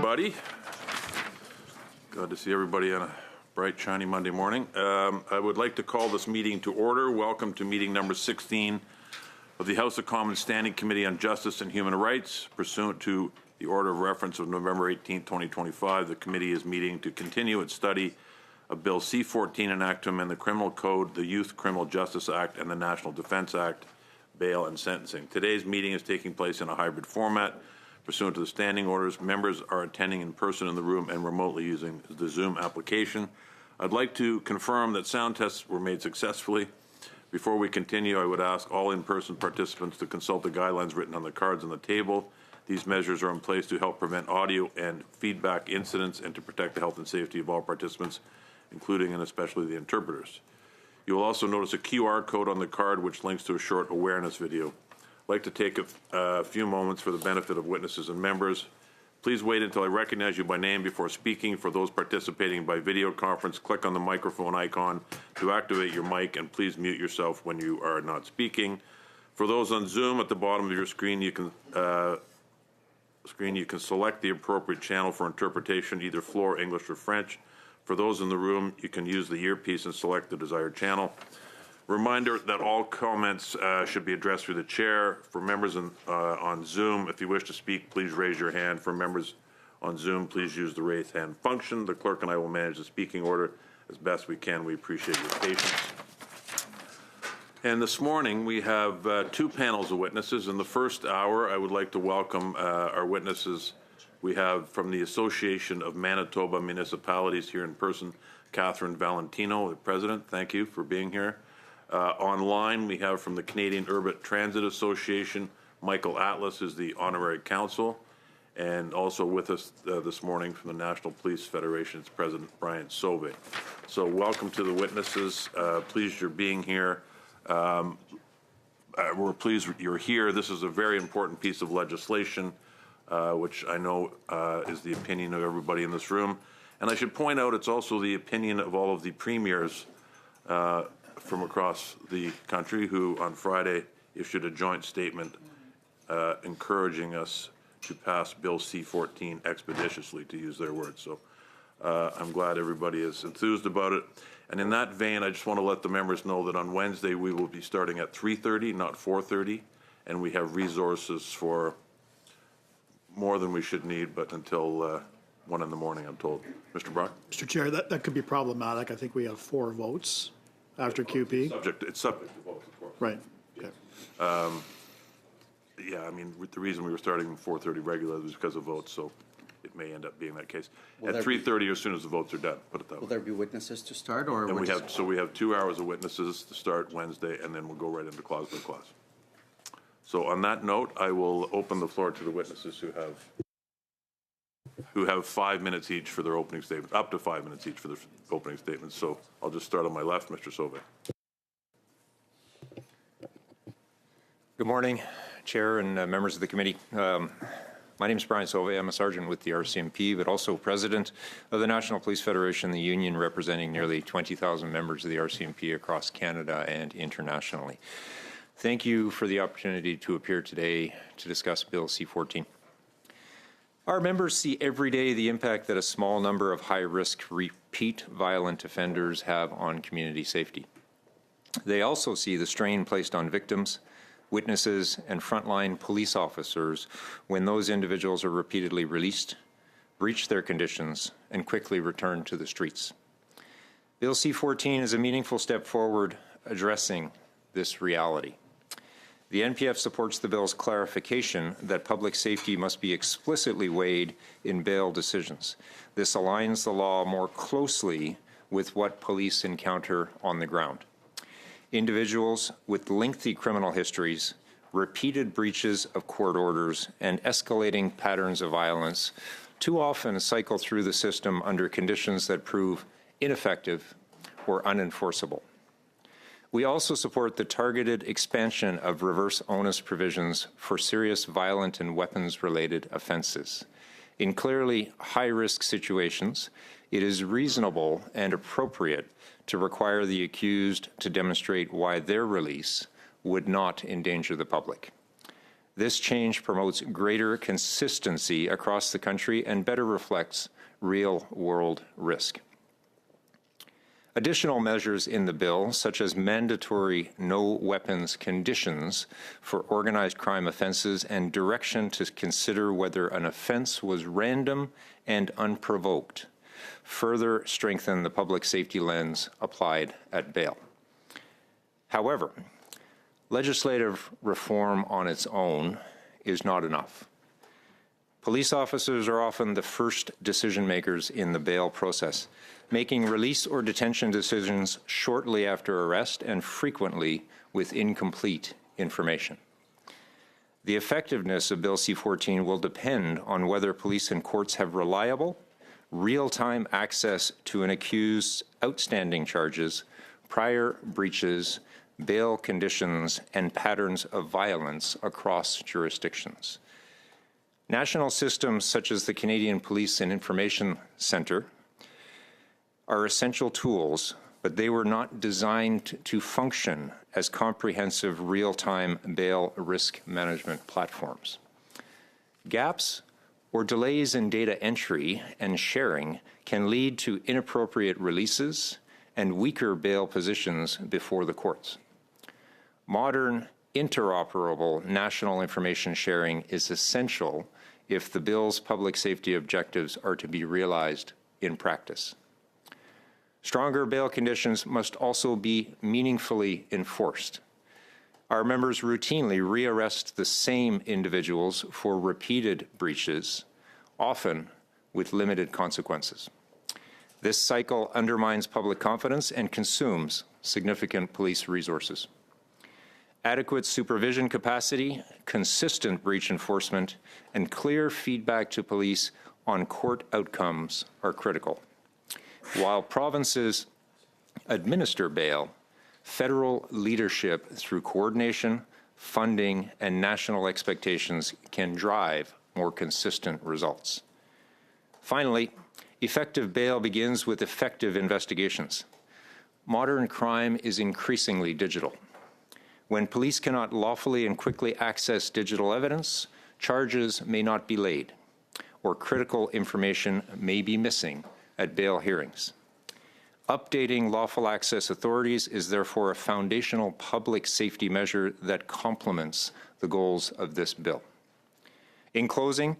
everybody. Glad to see everybody on a bright, shiny Monday morning. I would like to call this meeting to order. Welcome to meeting number 16 of the House of Commons Standing Committee on Justice and Human Rights. Pursuant to the order of reference of November 18, 2025, the committee is meeting to continue its study of Bill C-14, an act to amend the Criminal Code, the Youth Criminal Justice Act, and the National Defense Act, bail and sentencing. Today's meeting is taking place in a hybrid format. Pursuant to the standing orders, members are attending in person in the room and remotely using the Zoom application. I'd like to confirm that sound tests were made successfully. Before we continue, I would ask all in-person participants to consult the guidelines written on the cards on the table. These measures are in place to help prevent audio and feedback incidents and to protect the health and safety of all participants, including and especially the interpreters. You will also notice a QR code on the card which links to a short awareness video. I'd like to take a few moments for the benefit of witnesses and members. Please wait until I recognize you by name before speaking. For those participating by video conference, click on the microphone icon to activate your mic, and please mute yourself when you are not speaking. For those on Zoom, at the bottom of your screen, you can select the appropriate channel for interpretation, either Floor, English, or French. For those in the room, you can use the earpiece and select the desired channel. Reminder that all comments should be addressed through the chair. For members on Zoom, if you wish to speak, please raise your hand. For members on Zoom, please use the raise hand function. The clerk and I will manage the speaking order as best we can. We appreciate your patience. And this morning, we have two panels of witnesses. In the first hour, I would like to welcome our witnesses. We have from the Association of Manitoba Municipalities here in person, Catherine Valentino, the president. Thank you for being here. Online, we have from the Canadian Urban Transit Association, Michael Atlas is the honorary counsel, and also with us this morning from the National Police Federation's President Brian Sauvé. So welcome to the witnesses. Pleased you're being here. We're pleased you're here. This is a very important piece of legislation, which I know is the opinion of everybody in this room. And I should point out it's also the opinion of all of the premiers from across the country who on Friday issued a joint statement encouraging us to pass Bill C-14 expeditiously, to use their words. So I'm glad everybody is enthused about it. And in that vein, I just want to let the members know that on Wednesday we will be starting at 3:30, not 4:30, and we have resources for more than we should need, but until 1 in the morning, I'm told. Mr. Brock? Mr. Chair, that could be problematic. I think we have 4 votes after QP. It's subject to votes, of course. Right. Okay. Yeah, I mean, the reason we were starting 4:30 regularly was because of votes, so it may end up being that case. At 3:30, as soon as the votes are done, put it that way. Will there be witnesses to start, or? And we have 2 hours of witnesses to start Wednesday, and then we'll go right into clause by clause. So on that note, I will open the floor to the witnesses who have 5 minutes each for their opening statement, up to 5 minutes each for their opening statements. So I'll just start on my left, Mr. Sauvé. Good morning, Chair and members of the committee. My name is Brian Sauvé. I'm a sergeant with the RCMP, but also president of the National Police Federation, the union representing nearly 20,000 members of the RCMP across Canada and internationally. Thank you for the opportunity to appear today to discuss Bill C-14. Our members see every day the impact that a small number of high-risk repeat violent offenders have on community safety. They also see the strain placed on victims, witnesses, and frontline police officers when those individuals are repeatedly released, breach their conditions, and quickly return to the streets. Bill C-14 is a meaningful step forward addressing this reality. The NPF supports the bill's clarification that public safety must be explicitly weighed in bail decisions. This aligns the law more closely with what police encounter on the ground. Individuals with lengthy criminal histories, repeated breaches of court orders, and escalating patterns of violence too often cycle through the system under conditions that prove ineffective or unenforceable. We also support the targeted expansion of reverse onus provisions for serious violent and weapons-related offenses. In clearly high-risk situations, it is reasonable and appropriate to require the accused to demonstrate why their release would not endanger the public. This change promotes greater consistency across the country and better reflects real-world risk. Additional measures in the bill, such as mandatory no weapons conditions for organized crime offenses and direction to consider whether an offense was random and unprovoked, further strengthen the public safety lens applied at bail. However, legislative reform on its own is not enough. Police officers are often the first decision makers in the bail process, making release or detention decisions shortly after arrest and frequently with incomplete information. The effectiveness of Bill C-14 will depend on whether police and courts have reliable, real-time access to an accused's outstanding charges, prior breaches, bail conditions, and patterns of violence across jurisdictions. National systems such as the Canadian Police and Information Centre are essential tools, but they were not designed to function as comprehensive real-time bail risk management platforms. Gaps or delays in data entry and sharing can lead to inappropriate releases and weaker bail positions before the courts. Modern, interoperable national information sharing is essential if the bill's public safety objectives are to be realized in practice. Stronger bail conditions must also be meaningfully enforced. Our members routinely rearrest the same individuals for repeated breaches, often with limited consequences. This cycle undermines public confidence and consumes significant police resources. Adequate supervision capacity, consistent breach enforcement, and clear feedback to police on court outcomes are critical. While provinces administer bail, federal leadership through coordination, funding, and national expectations can drive more consistent results. Finally, effective bail begins with effective investigations. Modern crime is increasingly digital. When police cannot lawfully and quickly access digital evidence, charges may not be laid, or critical information may be missing at bail hearings. Updating lawful access authorities is therefore a foundational public safety measure that complements the goals of this bill. In closing,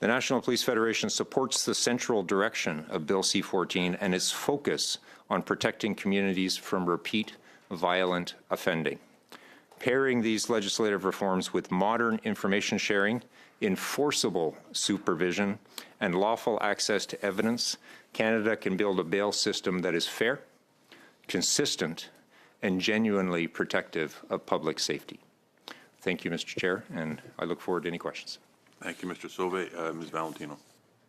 the National Police Federation supports the central direction of Bill C-14 and its focus on protecting communities from repeat violent offending. Pairing these legislative reforms with modern information sharing, enforceable supervision, and lawful access to evidence, Canada can build a bail system that is fair, consistent, and genuinely protective of public safety. Thank you, Mr. Chair, and I look forward to any questions. Thank you, Mr. Sauvé. Ms. Valentino.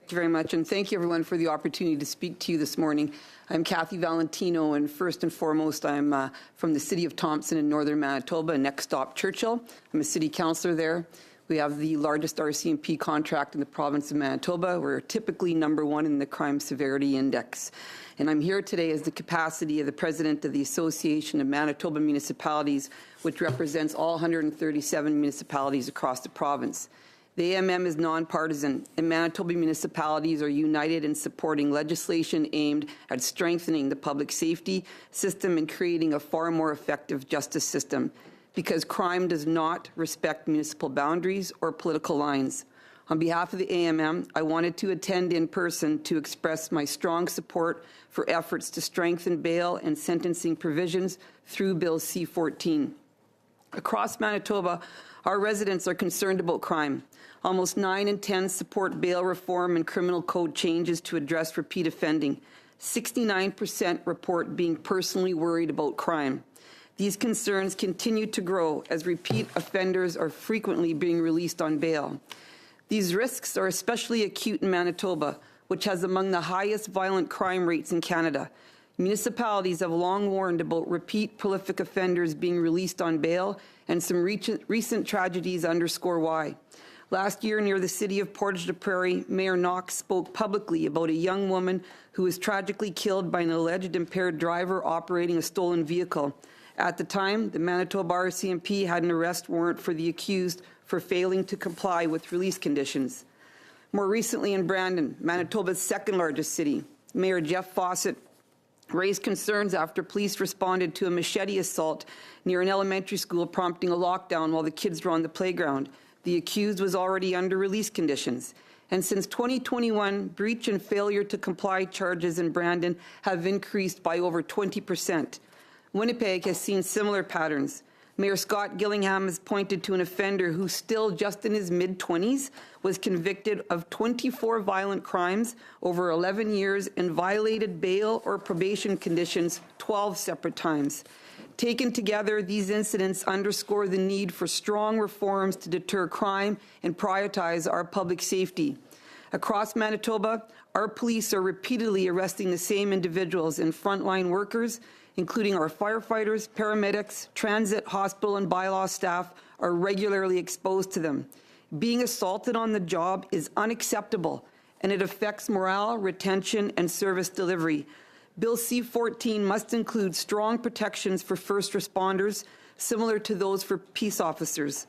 Thank you very much, and thank you, everyone, for the opportunity to speak to you this morning. I'm Kathy Valentino, and first and foremost, I'm from the City of Thompson in northern Manitoba, next stop Churchill. I'm a city councillor there. We have the largest RCMP contract in the province of Manitoba. We're typically #1 in the Crime Severity Index. And I'm here today as the capacity of the President of the Association of Manitoba Municipalities, which represents all 137 municipalities across the province. The AMM is nonpartisan, and Manitoba municipalities are united in supporting legislation aimed at strengthening the public safety system and creating a far more effective justice system, because crime does not respect municipal boundaries or political lines. On behalf of the AMM, I wanted to attend in person to express my strong support for efforts to strengthen bail and sentencing provisions through Bill C-14. Across Manitoba, our residents are concerned about crime. Almost 9 in 10 support bail reform and criminal code changes to address repeat offending. 69% report being personally worried about crime. These concerns continue to grow as repeat offenders are frequently being released on bail. These risks are especially acute in Manitoba, which has among the highest violent crime rates in Canada. Municipalities have long warned about repeat prolific offenders being released on bail, and some recent tragedies underscore why. Last year, near the city of Portage la Prairie, Mayor Knox spoke publicly about a young woman who was tragically killed by an alleged impaired driver operating a stolen vehicle. At the time, the Manitoba RCMP had an arrest warrant for the accused for failing to comply with release conditions. More recently in Brandon, Manitoba's second largest city, Mayor Jeff Fawcett raised concerns after police responded to a machete assault near an elementary school, prompting a lockdown while the kids were on the playground. The accused was already under release conditions. And since 2021, breach and failure to comply charges in Brandon have increased by over 20%. Winnipeg has seen similar patterns. Mayor Scott Gillingham has pointed to an offender who, still just in his mid-20s, was convicted of 24 violent crimes over 11 years and violated bail or probation conditions 12 separate times. Taken together, these incidents underscore the need for strong reforms to deter crime and prioritize our public safety. Across Manitoba, our police are repeatedly arresting the same individuals and frontline workers, including our firefighters, paramedics, transit, hospital, and bylaw staff are regularly exposed to them. Being assaulted on the job is unacceptable, and it affects morale, retention, and service delivery. Bill C-14 must include strong protections for first responders, similar to those for peace officers.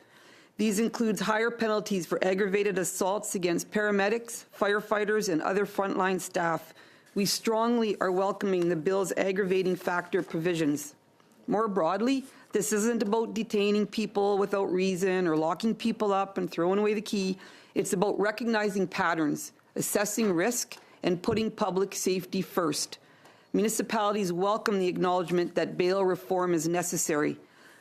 These includes higher penalties for aggravated assaults against paramedics, firefighters, and other frontline staff. We strongly are welcoming the bill's aggravating factor provisions. More broadly, this isn't about detaining people without reason or locking people up and throwing away the key. It's about recognizing patterns, assessing risk, and putting public safety first. Municipalities welcome the acknowledgement that bail reform is necessary.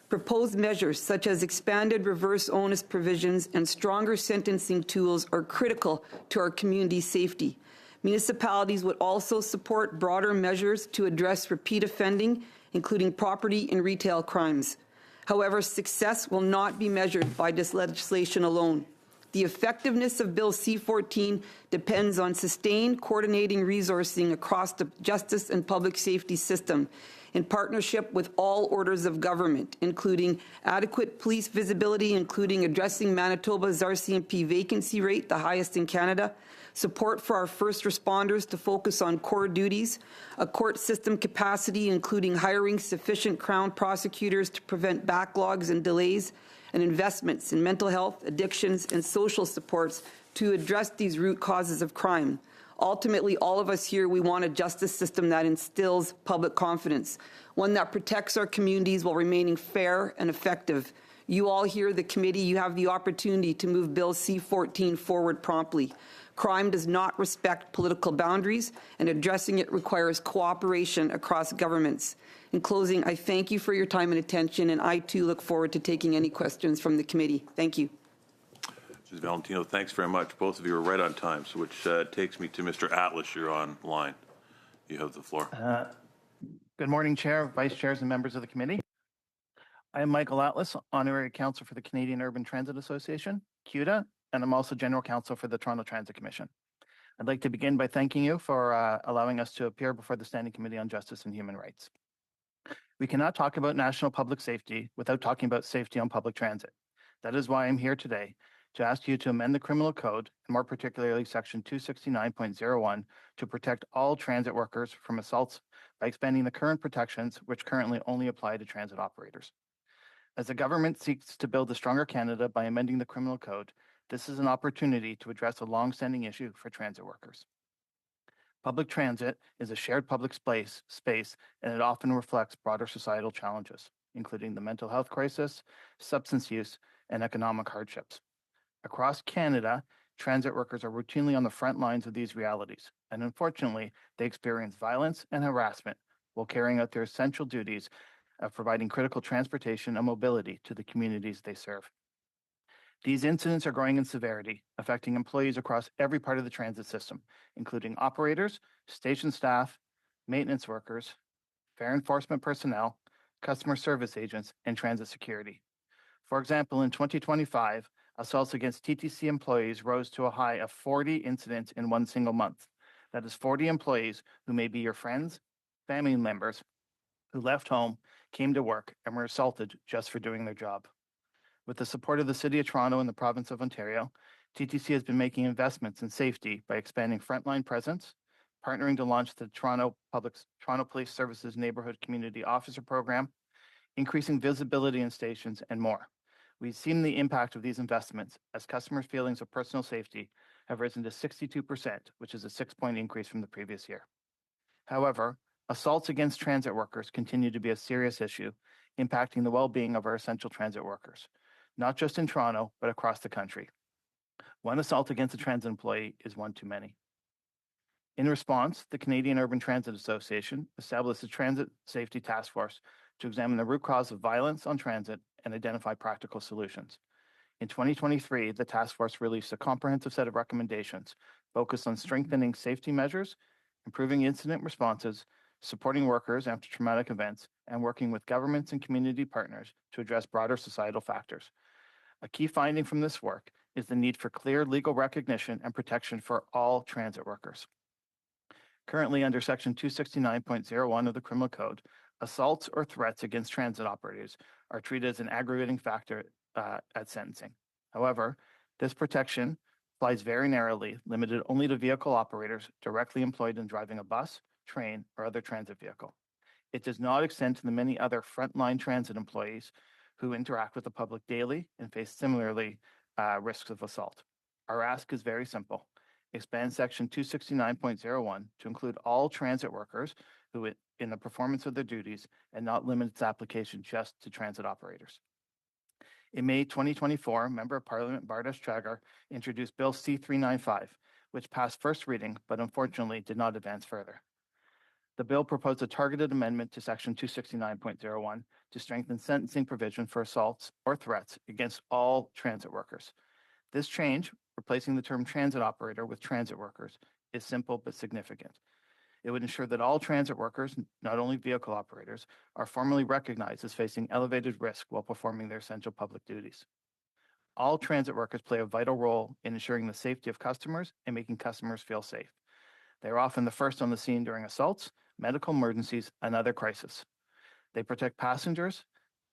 Proposed measures such as expanded reverse onus provisions and stronger sentencing tools are critical to our community's safety. Municipalities would also support broader measures to address repeat offending, including property and retail crimes. However, success will not be measured by this legislation alone. The effectiveness of Bill C-14 depends on sustained coordinating resourcing across the justice and public safety system, in partnership with all orders of government, including adequate police visibility, including addressing Manitoba's RCMP vacancy rate, the highest in Canada, support for our first responders to focus on core duties, a court system capacity, including hiring sufficient Crown prosecutors to prevent backlogs and delays, and investments in mental health, addictions, and social supports to address these root causes of crime. Ultimately, all of us here, we want a justice system that instills public confidence, one that protects our communities while remaining fair and effective. You all here, the committee, you have the opportunity to move Bill C-14 forward promptly. Crime does not respect political boundaries, and addressing it requires cooperation across governments. In closing, I thank you for your time and attention, and I too look forward to taking any questions from the committee. Thank you. Mrs. Valentino, thanks very much. Both of you are right on time, so which takes me to Mr. Atlas. You're online. You have the floor. Good morning, Chair, Vice Chairs, and members of the committee. I am Michael Atlas, Honorary Counsel for the Canadian Urban Transit Association, CUTA, and I'm also General Counsel for the Toronto Transit Commission. I'd like to begin by thanking you for allowing us to appear before the Standing Committee on Justice and Human Rights. We cannot talk about national public safety without talking about safety on public transit. That is why I'm here today to ask you to amend the criminal code, and more particularly section 269.01, to protect all transit workers from assaults by expanding the current protections which currently only apply to transit operators. As the government seeks to build a stronger Canada by amending the criminal code, this is an opportunity to address a long-standing issue for transit workers. Public transit is a shared public space, and it often reflects broader societal challenges, including the mental health crisis, substance use, and economic hardships. Across Canada, transit workers are routinely on the front lines of these realities, and unfortunately, they experience violence and harassment while carrying out their essential duties of providing critical transportation and mobility to the communities they serve. These incidents are growing in severity, affecting employees across every part of the transit system, including operators, station staff, maintenance workers, fare enforcement personnel, customer service agents, and transit security. For example, in 2025, assaults against TTC employees rose to a high of 40 incidents in one single month. That is 40 employees who may be your friends, family members, who left home, came to work, and were assaulted just for doing their job. With the support of the City of Toronto and the Province of Ontario, TTC has been making investments in safety by expanding frontline presence, partnering to launch the Toronto Police Services Neighborhood Community Officer Program, increasing visibility in stations, and more. We've seen the impact of these investments as customers' feelings of personal safety have risen to 62%, which is a 6-point increase from the previous year. However, assaults against transit workers continue to be a serious issue, impacting the well-being of our essential transit workers, not just in Toronto, but across the country. One assault against a transit employee is one too many. In response, the Canadian Urban Transit Association established a Transit Safety Task Force to examine the root cause of violence on transit and identify practical solutions. In 2023, the task force released a comprehensive set of recommendations focused on strengthening safety measures, improving incident responses, supporting workers after traumatic events, and working with governments and community partners to address broader societal factors. A key finding from this work is the need for clear legal recognition and protection for all transit workers. Currently, under Section 269.01 of the Criminal Code, assaults or threats against transit operators are treated as an aggravating factor at sentencing. However, this protection applies very narrowly, limited only to vehicle operators directly employed in driving a bus, train, or other transit vehicle. It does not extend to the many other frontline transit employees who interact with the public daily and face similarly risks of assault. Our ask is very simple. Expand Section 269.01 to include all transit workers who, in the performance of their duties, and not limit its application just to transit operators. In May 2024, Member of Parliament Bartosz Czagor introduced Bill C-395, which passed first reading, but unfortunately did not advance further. The bill proposed a targeted amendment to Section 269.01 to strengthen sentencing provision for assaults or threats against all transit workers. This change, replacing the term transit operator with transit workers, is simple but significant. It would ensure that all transit workers, not only vehicle operators, are formally recognized as facing elevated risk while performing their essential public duties. All transit workers play a vital role in ensuring the safety of customers and making customers feel safe. They are often the first on the scene during assaults, medical emergencies, and other crises. They protect passengers,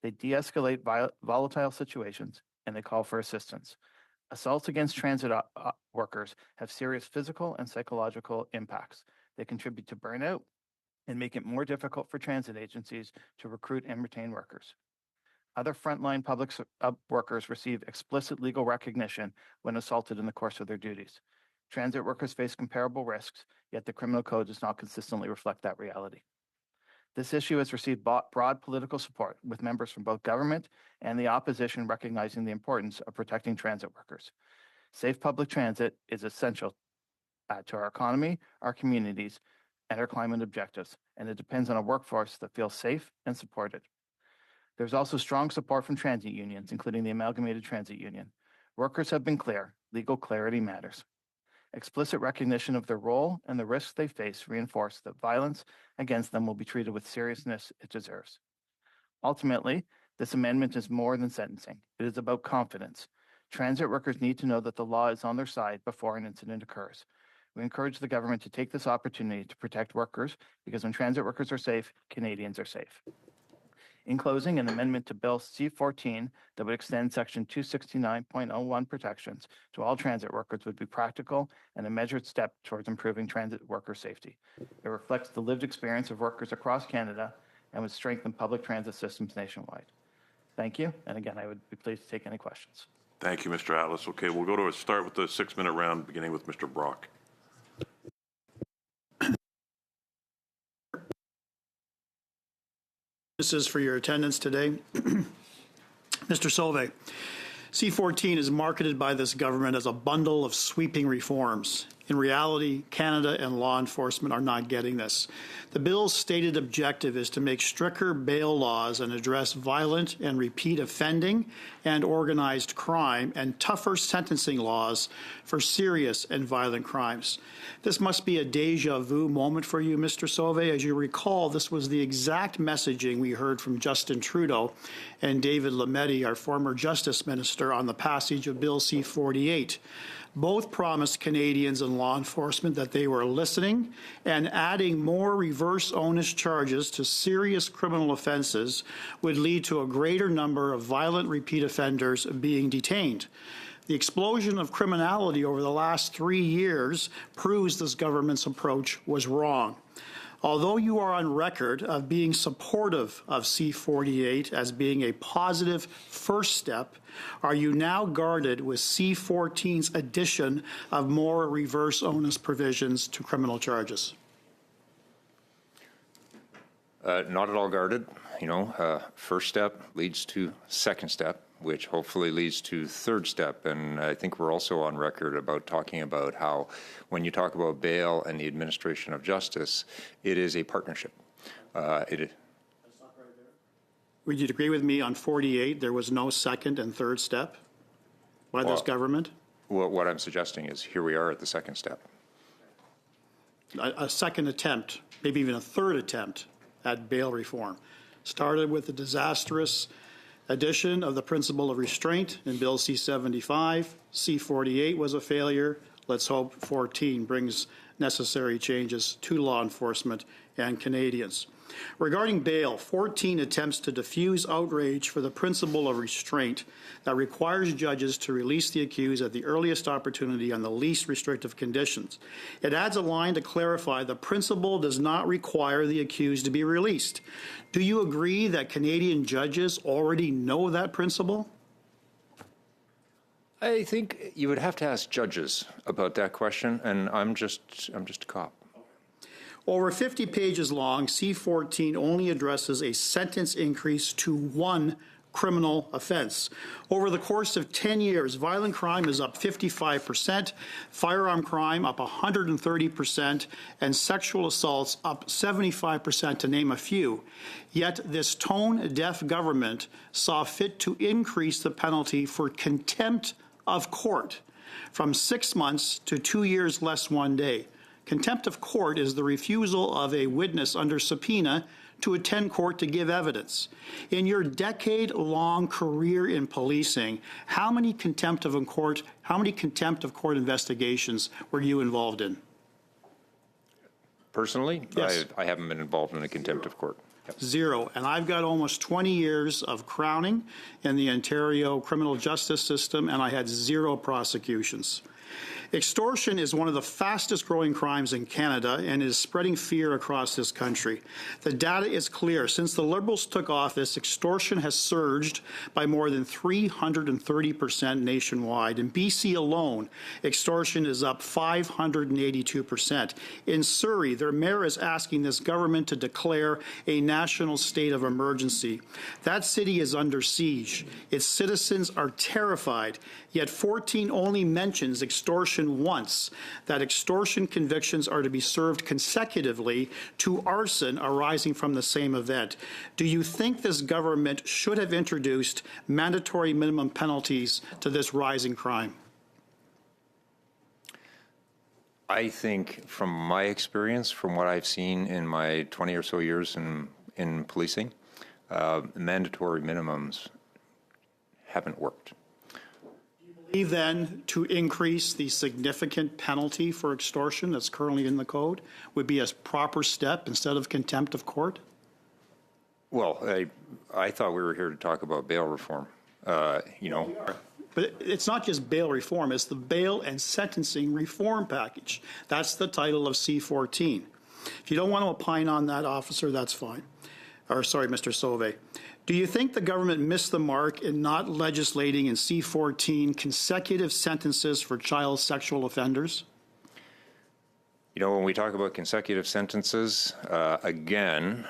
they de-escalate volatile situations, and they call for assistance. Assaults against transit workers have serious physical and psychological impacts. They contribute to burnout and make it more difficult for transit agencies to recruit and retain workers. Other frontline public workers receive explicit legal recognition when assaulted in the course of their duties. Transit workers face comparable risks, yet the criminal code does not consistently reflect that reality. This issue has received broad political support, with members from both government and the opposition recognizing the importance of protecting transit workers. Safe public transit is essential to our economy, our communities, and our climate objectives, and it depends on a workforce that feels safe and supported. There's also strong support from transit unions, including the Amalgamated Transit Union. Workers have been clear. Legal clarity matters. Explicit recognition of their role and the risks they face reinforce that violence against them will be treated with seriousness it deserves. Ultimately, this amendment is more than sentencing. It is about confidence. Transit workers need to know that the law is on their side before an incident occurs. We encourage the government to take this opportunity to protect workers, because when transit workers are safe, Canadians are safe. In closing, an amendment to Bill C-14 that would extend Section 269.01 protections to all transit workers would be practical and a measured step towards improving transit worker safety. It reflects the lived experience of workers across Canada and would strengthen public transit systems nationwide. Thank you, and again, I would be pleased to take any questions. Thank you, Mr. Atlas. Okay, we'll go to start with the 6-minute round, beginning with Mr. Brock. This is for your attendance today. Mr. Sauvé, C-14 is marketed by this government as a bundle of sweeping reforms. In reality, Canada and law enforcement are not getting this. The bill's stated objective is to make stricter bail laws and address violent and repeat offending and organized crime, and tougher sentencing laws for serious and violent crimes. This must be a deja vu moment for you, Mr. Sauvé. As you recall, this was the exact messaging we heard from Justin Trudeau and David Lametti, our former Justice Minister, on the passage of Bill C-48. Both promised Canadians and law enforcement that they were listening, and adding more reverse onus charges to serious criminal offences would lead to a greater number of violent repeat offenders being detained. The explosion of criminality over the last 3 years proves this government's approach was wrong. Although you are on record of being supportive of C-48 as being a positive first step, are you now guarded with C-14's addition of more reverse onus provisions to criminal charges? Not at all guarded. First step leads to second step, which hopefully leads to third step. And I think we're also on record about talking about how when you talk about bail and the administration of justice, it is a partnership. Would you agree with me on 48, there was no second and third step by this government? Well, what I'm suggesting is here we are at the second step. A second attempt, maybe even a third attempt at bail reform. Started with the disastrous addition of the principle of restraint in Bill C-75. C-48 was a failure. Let's hope 14 brings necessary changes to law enforcement and Canadians. Regarding bail, 14 attempts to diffuse outrage for the principle of restraint that requires judges to release the accused at the earliest opportunity on the least restrictive conditions. It adds a line to clarify the principle does not require the accused to be released. Do you agree that Canadian judges already know that principle? I think you would have to ask judges about that question, and I'm just a cop. Over 50 pages long, C-14 only addresses a sentence increase to one criminal offense. Over the course of 10 years, violent crime is up 55%, firearm crime up 130%, and sexual assaults up 75%, to name a few. Yet this tone-deaf government saw fit to increase the penalty for contempt of court from 6 months to 2 years less 1 day. Contempt of court is the refusal of a witness under subpoena to attend court to give evidence. In your decade-long career in policing, how many contempt of court investigations were you involved in? Personally, Yes. I haven't been involved in a contempt of court. Yep. Zero. And I've got almost 20 years of crowning in the Ontario criminal justice system, and I had 0 prosecutions. Extortion is one of the fastest growing crimes in Canada and is spreading fear across this country. The data is clear. Since the Liberals took office, extortion has surged by more than 330% nationwide. In BC alone, extortion is up 582%. In Surrey, their mayor is asking this government to declare a national state of emergency. That city is under siege. Its citizens are terrified, yet 14 only mentions extortion once, that extortion convictions are to be served consecutively to arson arising from the same event. Do you think this government should have introduced mandatory minimum penalties to this rising crime? I think from my experience, from what I've seen in my 20 or so years in policing, mandatory minimums haven't worked. Then to increase the significant penalty for extortion that's currently in the code would be a proper step instead of contempt of court? Well, I thought we were here to talk about bail reform. But it's not just bail reform, it's the bail and sentencing reform package. That's the title of C-14. If you don't want to opine on that, officer, that's fine. Or sorry, Mr. Sauvé. Do you think the government missed the mark in not legislating in C-14 consecutive sentences for child sexual offenders? When we talk about consecutive sentences, again,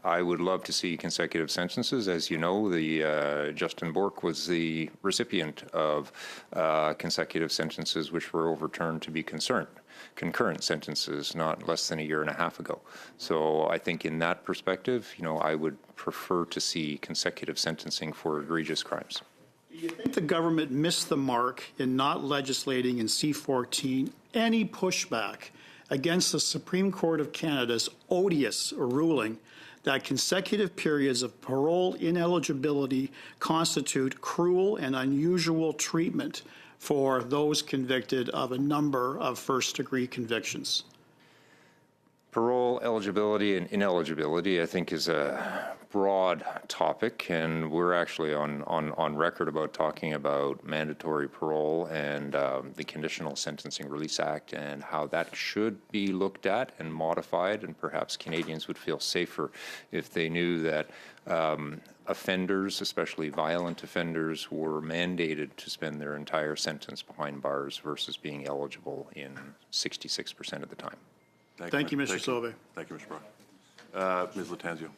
I would love to see consecutive sentences. As you know, Justin Bourque was the recipient of consecutive sentences which were overturned to be concurrent sentences not less than a year and a half ago. So I think in that perspective, I would prefer to see consecutive sentencing for egregious crimes. Do you think the government missed the mark in not legislating in C-14 any pushback against the Supreme Court of Canada's odious ruling that consecutive periods of parole ineligibility constitute cruel and unusual treatment for those convicted of a number of first-degree convictions? Parole eligibility and ineligibility, I think, is a broad topic, and we're actually on record about talking about mandatory parole and the Conditional Sentencing Release Act and how that should be looked at and modified, and perhaps Canadians would feel safer if they knew that offenders, especially violent offenders, were mandated to spend their entire sentence behind bars versus being eligible in 66% of the time. Thank you, Mr. Sauvé. Thank you, Mr. Brown. Ms. Latanzio.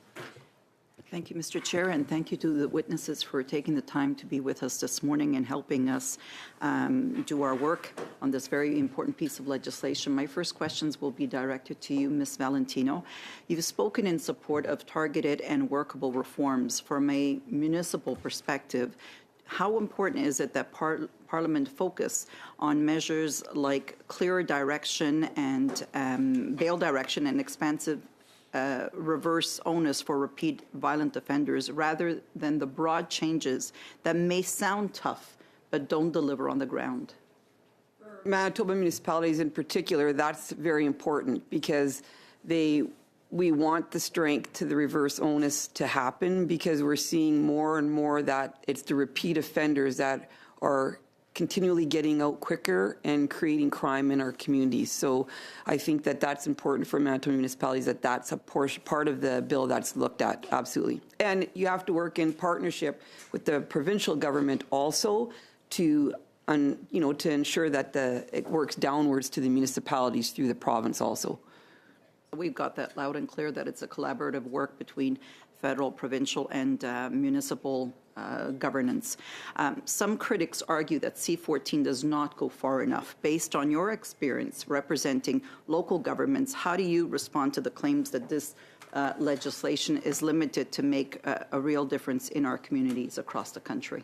Thank you, Mr. Chair, and thank you to the witnesses for taking the time to be with us this morning and helping us do our work on this very important piece of legislation. My first questions will be directed to you, Ms. Valentino. You've spoken in support of targeted and workable reforms. From a municipal perspective, how important is it that Parliament focus on measures like clearer direction and bail direction and expansive reverse onus for repeat violent offenders rather than the broad changes that may sound tough but don't deliver on the ground? Manitoba municipalities in particular, that's very important because we want the strength to the reverse onus to happen because we're seeing more and more that it's the repeat offenders that are continually getting out quicker and creating crime in our communities. So I think that that's important for Manitoba municipalities, that that's a part of the bill that's looked at, absolutely. And you have to work in partnership with the provincial government also to ensure that it works downwards to the municipalities through the province also. We've got that loud and clear that it's a collaborative work between federal, provincial, and municipal governance. Some critics argue that C-14 does not go far enough. Based on your experience representing local governments, how do you respond to the claims that this legislation is limited to make a real difference in our communities across the country?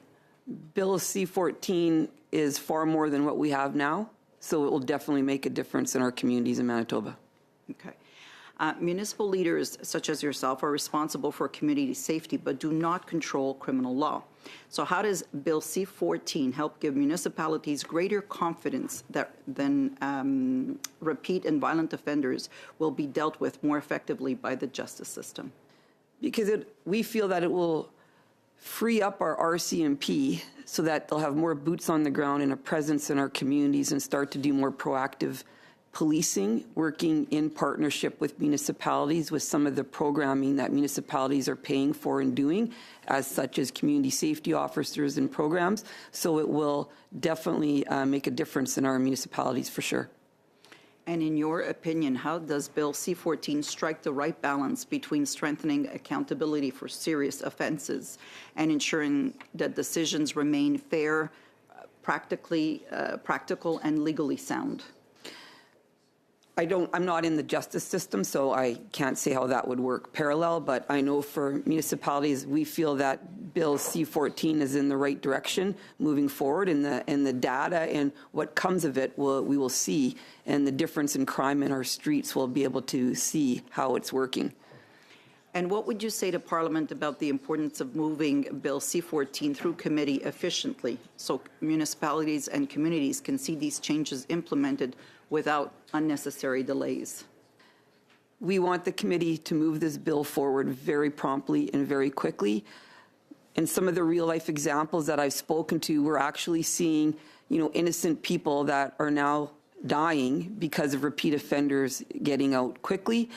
Bill C-14 is far more than what we have now, so it will definitely make a difference in our communities in Manitoba. Okay. Municipal leaders such as yourself are responsible for community safety but do not control criminal law. So how does Bill C-14 help give municipalities greater confidence that repeat and violent offenders will be dealt with more effectively by the justice system? Because we feel that it will free up our RCMP so that they'll have more boots on the ground and a presence in our communities and start to do more proactive policing, working in partnership with municipalities with some of the programming that municipalities are paying for and doing, as such as community safety officers and programs. So it will definitely make a difference in our municipalities for sure. And in your opinion, how does Bill C-14 strike the right balance between strengthening accountability for serious offenses and ensuring that decisions remain fair, practical, and legally sound? I'm not in the justice system, so I can't say how that would work parallel, but I know for municipalities, we feel that Bill C-14 is in the right direction moving forward, and the data and what comes of it we will see, and the difference in crime in our streets we'll be able to see how it's working. And what would you say to Parliament about the importance of moving Bill C-14 through committee efficiently so municipalities and communities can see these changes implemented without unnecessary delays? We want the committee to move this bill forward very promptly and very quickly. And some of the real-life examples that I've spoken to, we're actually seeing, innocent people that are now dying because of repeat offenders getting out quickly.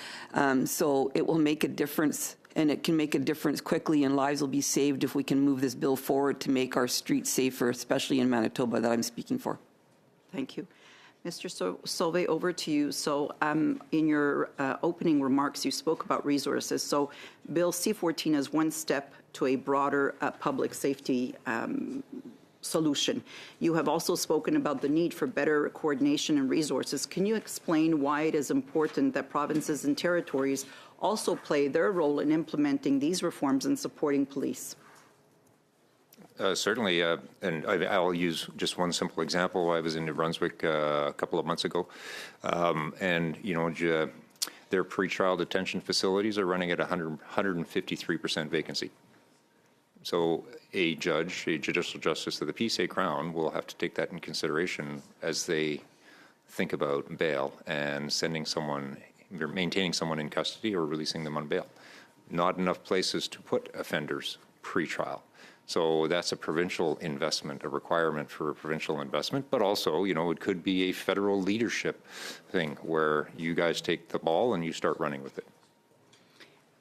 So it will make a difference, and it can make a difference quickly, and lives will be saved if we can move this bill forward to make our streets safer, especially in Manitoba that I'm speaking for. Thank you. Mr. Sauvé, over to you. So in your opening remarks, you spoke about resources. So Bill C-14 is one step to a broader public safety solution. You have also spoken about the need for better coordination and resources. Can you explain why it is important that provinces and territories also play their role in implementing these reforms and supporting police? Certainly, and I'll use just one simple example. I was in New Brunswick a couple of months ago, and their pretrial detention facilities are running at 153% vacancy. So a judge, a judicial justice of the Peace, a Crown, will have to take that in consideration as they think about bail and sending someone maintaining someone in custody or releasing them on bail. Not enough places to put offenders pre-trial. So that's a provincial investment, a requirement for a provincial investment, but also, it could be a federal leadership thing where you guys take the ball and you start running with it.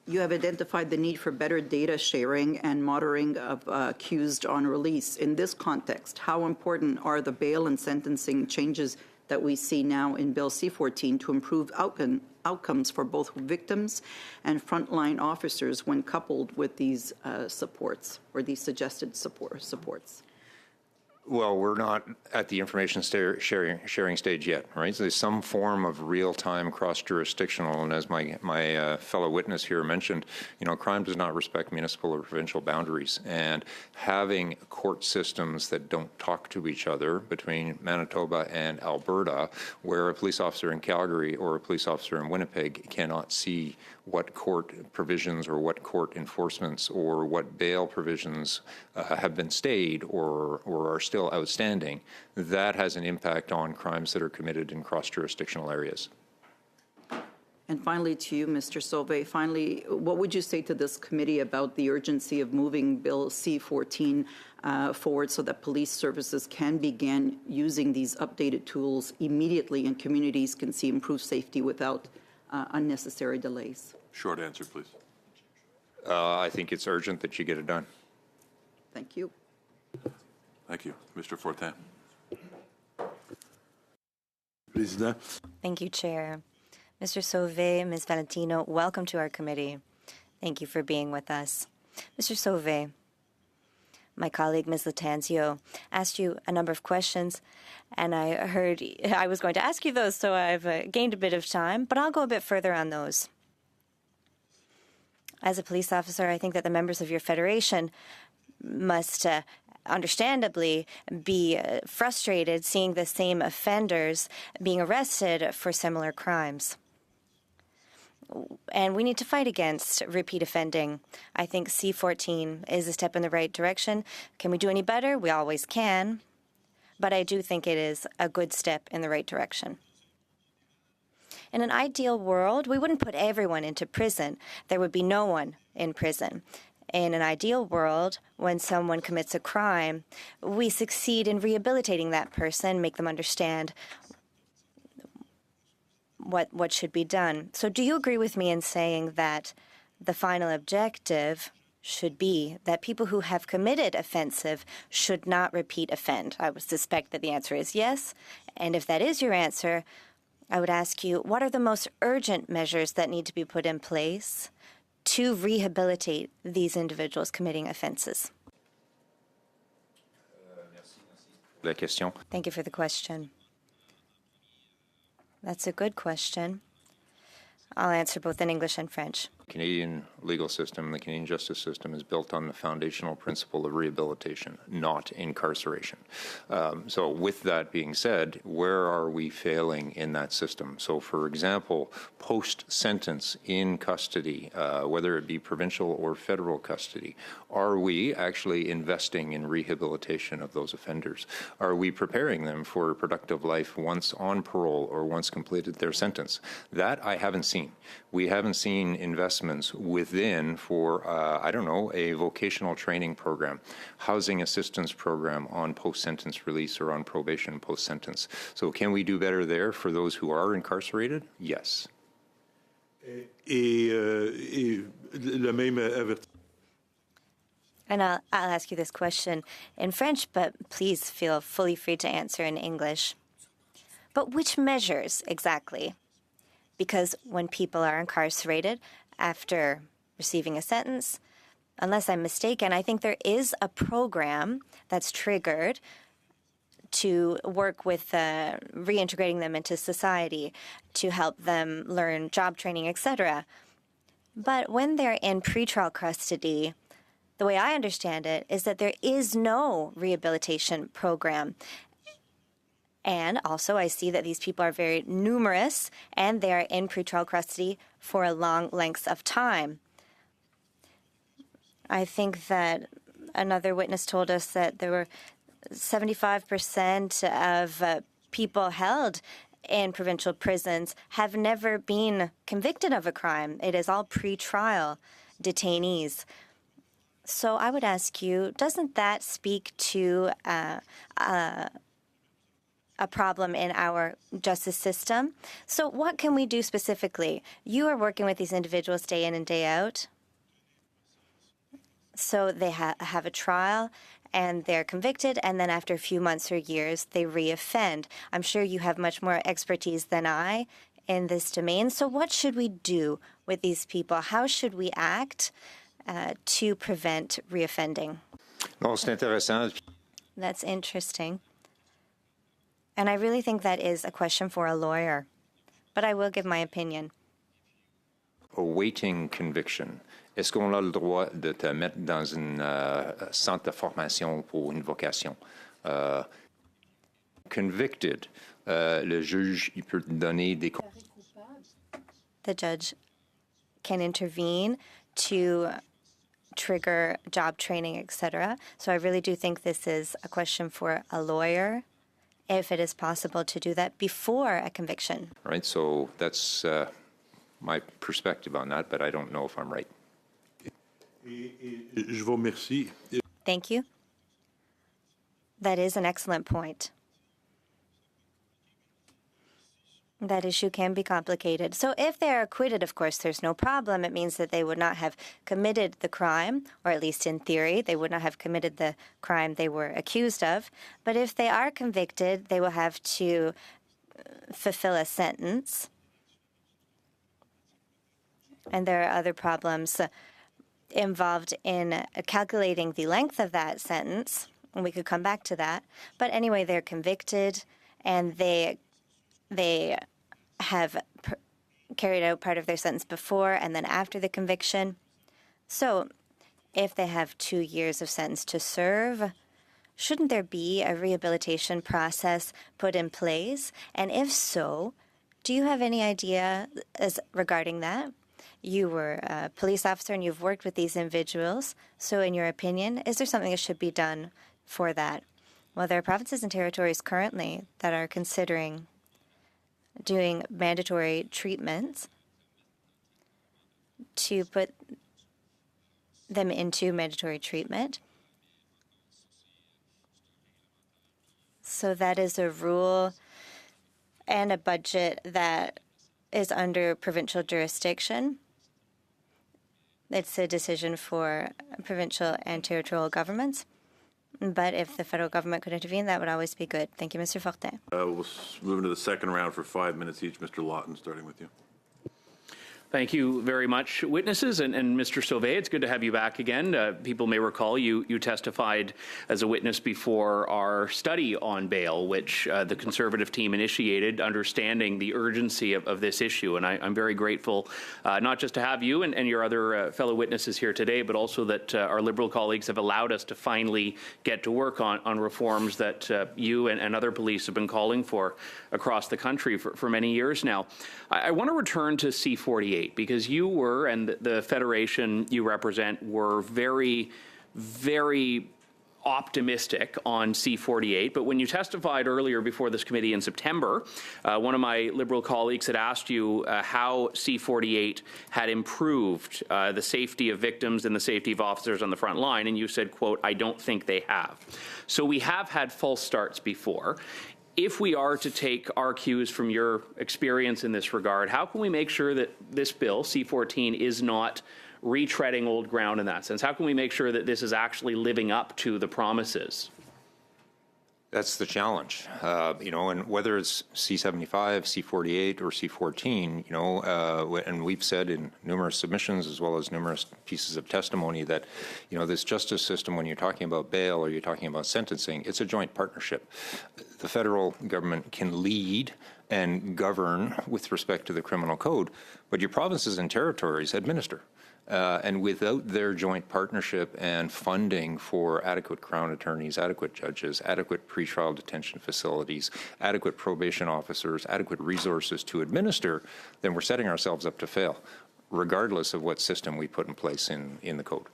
You have identified the need for better data sharing and monitoring of accused on release. In this context, how important are the bail and sentencing changes that we see now in Bill C-14 to improve outcomes for both victims and frontline officers when coupled with these supports or these suggested supports? Well, we're not at the information sharing stage yet, right? So there's some form of real-time cross-jurisdictional, and as my fellow witness here mentioned, crime does not respect municipal or provincial boundaries, and having court systems that don't talk to each other between Manitoba and Alberta, where a police officer in Calgary or a police officer in Winnipeg cannot see what court provisions or what court enforcements or what bail provisions have been stayed or are still outstanding, that has an impact on crimes that are committed in cross-jurisdictional areas. And finally, to you, Mr. Sauvé, finally, what would you say to this committee about the urgency of moving Bill C-14 forward so that police services can begin using these updated tools immediately and communities can see improved safety without unnecessary delays? Short answer, please. I think it's urgent that you get it done. Thank you. Thank you. Mr. Fortin. Thank you, Chair. Mr. Sauvé, Ms. Valentino, welcome to our committee. Thank you for being with us. Mr. Sauvé, my colleague, Ms. Latanzio, asked you a number of questions, and I heard I was going to ask you those, so I've gained a bit of time, but I'll go a bit further on those. As a police officer, I think that the members of your federation must understandably be frustrated seeing the same offenders being arrested for similar crimes. And we need to fight against repeat offending. I think C-14 is a step in the right direction. Can we do any better? We always can. But I do think it is a good step in the right direction. In an ideal world, we wouldn't put everyone into prison. There would be no one in prison. In an ideal world, when someone commits a crime, we succeed in rehabilitating that person, make them understand what should be done. So do you agree with me in saying that the final objective should be that people who have committed offensive should not repeat offend? I would suspect that the answer is yes. And if that is your answer, I would ask you, what are the most urgent measures that need to be put in place to rehabilitate these individuals committing offenses? Thank you for the question. That's a good question. I'll answer both in English and French. The Canadian legal system, the Canadian justice system, is built on the foundational principle of rehabilitation, not incarceration. So with that being said, where are we failing in that system? So, for example, post-sentence in custody, whether it be provincial or federal custody, are we actually investing in rehabilitation of those offenders? Are we preparing them for a productive life once on parole or once completed their sentence? That I haven't seen. We haven't seen investments within for, a vocational training program, housing assistance program on post-sentence release or on probation post-sentence. So can we do better there for those who are incarcerated? Yes. And I'll ask you this question in French, but please feel fully free to answer in English. But which measures exactly? Because when people are incarcerated after receiving a sentence, unless I'm mistaken, I think there is a program that's triggered to work with reintegrating them into society, to help them learn job training, etc. But when they're in pretrial custody, the way I understand it is that there is no rehabilitation program. And also, I see that these people are very numerous, and they are in pretrial custody for a long lengths of time. I think that another witness told us that there were 75% of people held in provincial prisons have never been convicted of a crime. It is all pre-trial detainees. So I would ask you, doesn't that speak to a problem in our justice system? So what can we do specifically? You are working with these individuals day in and day out. So they have a trial and they're convicted, and then after a few months or years, they reoffend. I'm sure you have much more expertise than I in this domain. So what should we do with these people? How should we act to prevent reoffending? Non, c'est intéressant. That's interesting. And I really think that is a question for a lawyer. But I will give my opinion. Awaiting conviction. Est-ce qu'on a le droit de te mettre dans un centre de formation pour une vocation? Convicted, le juge il peut donner des... The judge can intervene to trigger job training, etc. So I really do think this is a question for a lawyer, if it is possible to do that before a conviction. Right, so that's my perspective on that, but I don't know if I'm right. Je vous remercie. Thank you. That is an excellent point. That issue can be complicated. So if they're acquitted, of course, there's no problem. It means that they would not have committed the crime, or at least in theory, they would not have committed the crime they were accused of. But if they are convicted, they will have to fulfill a sentence. And there are other problems involved in calculating the length of that sentence, and we could come back to that. But anyway, they're convicted, and they have carried out part of their sentence before and then after the conviction. So if they have 2 years of sentence to serve, shouldn't there be a rehabilitation process put in place? And if so, do you have any idea regarding that? You were a police officer and you've worked with these individuals. So in your opinion, is there something that should be done for that? Well, there are provinces and territories currently that are considering doing mandatory treatments to put them into mandatory treatment. So that is a rule and a budget that is under provincial jurisdiction. It's a decision for provincial and territorial governments. But if the federal government could intervene, that would always be good. Thank you, Mr. Fortin. We'll move into the second round for 5 minutes each. Mr. Lawton, starting with you. Thank you very much, witnesses. And Mr. Sauvé, it's good to have you back again. People may recall you testified as a witness before our study on bail, which the Conservative team initiated, understanding the urgency of this issue. And I'm very grateful not just to have you and your other fellow witnesses here today, but also that our Liberal colleagues have allowed us to finally get to work on reforms that you and other police have been calling for across the country for many years now. I want to return to C-48. Because you were, and the federation you represent, were very, very optimistic on C-48. But when you testified earlier before this committee in September, one of my Liberal colleagues had asked you how C-48 had improved the safety of victims and the safety of officers on the front line, and you said, quote, "I don't think they have." So we have had false starts before. If we are to take our cues from your experience in this regard, how can we make sure that this bill, C-14, is not retreading old ground in that sense? How can we make sure that this is actually living up to the promises? That's the challenge, and whether it's C-75, C-48, or C-14, and we've said in numerous submissions as well as numerous pieces of testimony that, this justice system, when you're talking about bail or you're talking about sentencing, it's a joint partnership. The federal government can lead and govern with respect to the criminal code, but your provinces and territories administer. And without their joint partnership and funding for adequate Crown attorneys, adequate judges, adequate pretrial detention facilities, adequate probation officers, adequate resources to administer, then we're setting ourselves up to fail, regardless of what system we put in place in the code.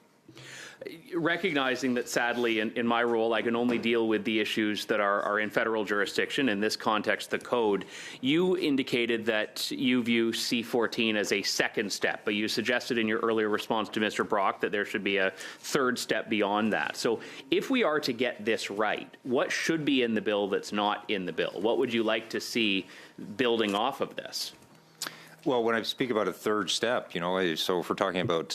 recognizing that sadly in my role I can only deal with the issues that are in federal jurisdiction, in this context the code, you indicated that you view C-14 as a second step, but you suggested in your earlier response to Mr. Brock that there should be a third step beyond that. So if we are to get this right, what should be in the bill that's not in the bill? What would you like to see building off of this? Well, when I speak about a third step, so if we're talking about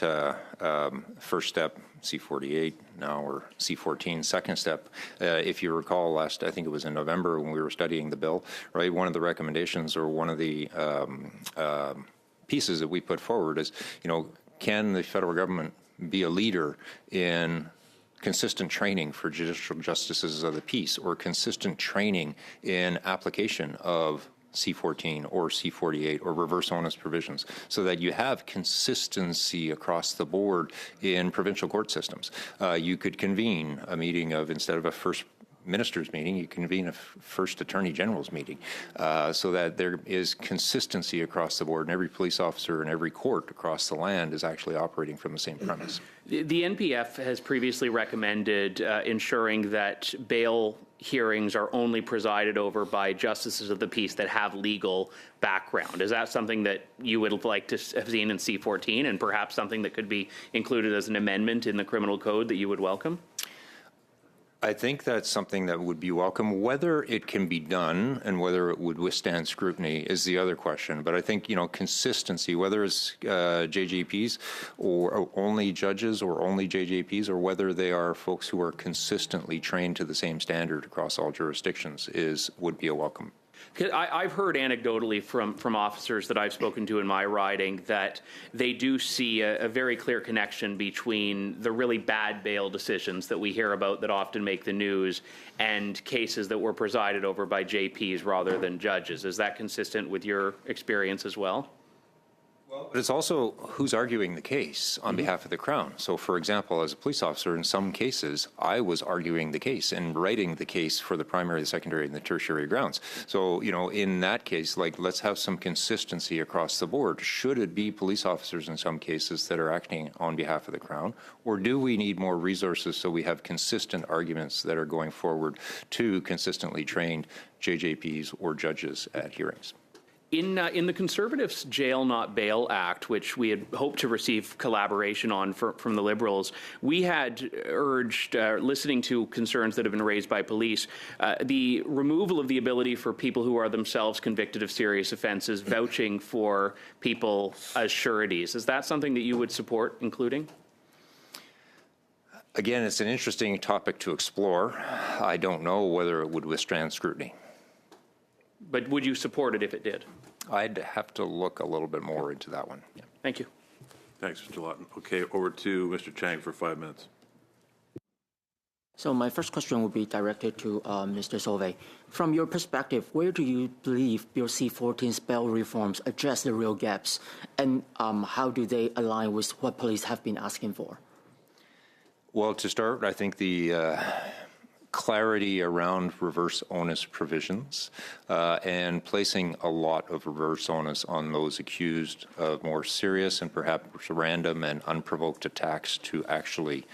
first step, C-48, now we're C-14, second step. If you recall I think it was in November when we were studying the bill, right, one of the recommendations or one of the pieces that we put forward is, can the federal government be a leader in consistent training for judicial justices of the peace, or consistent training in application of C-14 or C-48 or reverse onus provisions, so that you have consistency across the board in provincial court systems. You could convene a meeting of, instead of a first minister's meeting, you convene a first attorney general's meeting, so that there is consistency across the board, and every police officer and every court across the land is actually operating from the same premise. The NPF has previously recommended ensuring that bail hearings are only presided over by justices of the peace that have legal background. Is that something that you would like to have seen in C-14, and perhaps something that could be included as an amendment in the criminal code that you would welcome? I think that's something that would be welcome. Whether it can be done and whether it would withstand scrutiny is the other question. But I think, consistency, whether it's JJPs or only judges or only JJPs, or whether they are folks who are consistently trained to the same standard across all jurisdictions, would be a welcome. I've heard anecdotally from officers that I've spoken to in my riding that they do see a very clear connection between the really bad bail decisions that we hear about that often make the news and cases that were presided over by JPs rather than judges. Is that consistent with your experience as well? But it's also who's arguing the case on behalf of the Crown. So, for example, as a police officer, in some cases, I was arguing the case and writing the case for the primary, the secondary, and the tertiary grounds. So, in that case, let's have some consistency across the board. Should it be police officers in some cases that are acting on behalf of the Crown, or do we need more resources so we have consistent arguments that are going forward to consistently trained JJPs or judges at hearings? In the Conservatives' Jail Not Bail Act, which we had hoped to receive collaboration on from the Liberals, we had urged, listening to concerns that have been raised by police, the removal of the ability for people who are themselves convicted of serious offenses vouching for people as sureties. Is that something that you would support including? Again, it's an interesting topic to explore. I don't know whether it would withstand scrutiny. But would you support it if it did? I'd have to look a little bit more into that one. Yeah. Thank you. Thanks, Mr. Lawton. Okay, over to Mr. Chang for 5 minutes. So my first question would be directed to Mr. Sauvé. From your perspective, where do you believe Bill C-14's bail reforms address the real gaps, and how do they align with what police have been asking for? Well, to start, I think the clarity around reverse onus provisions and placing a lot of reverse onus on those accused of more serious and perhaps random and unprovoked attacks to actually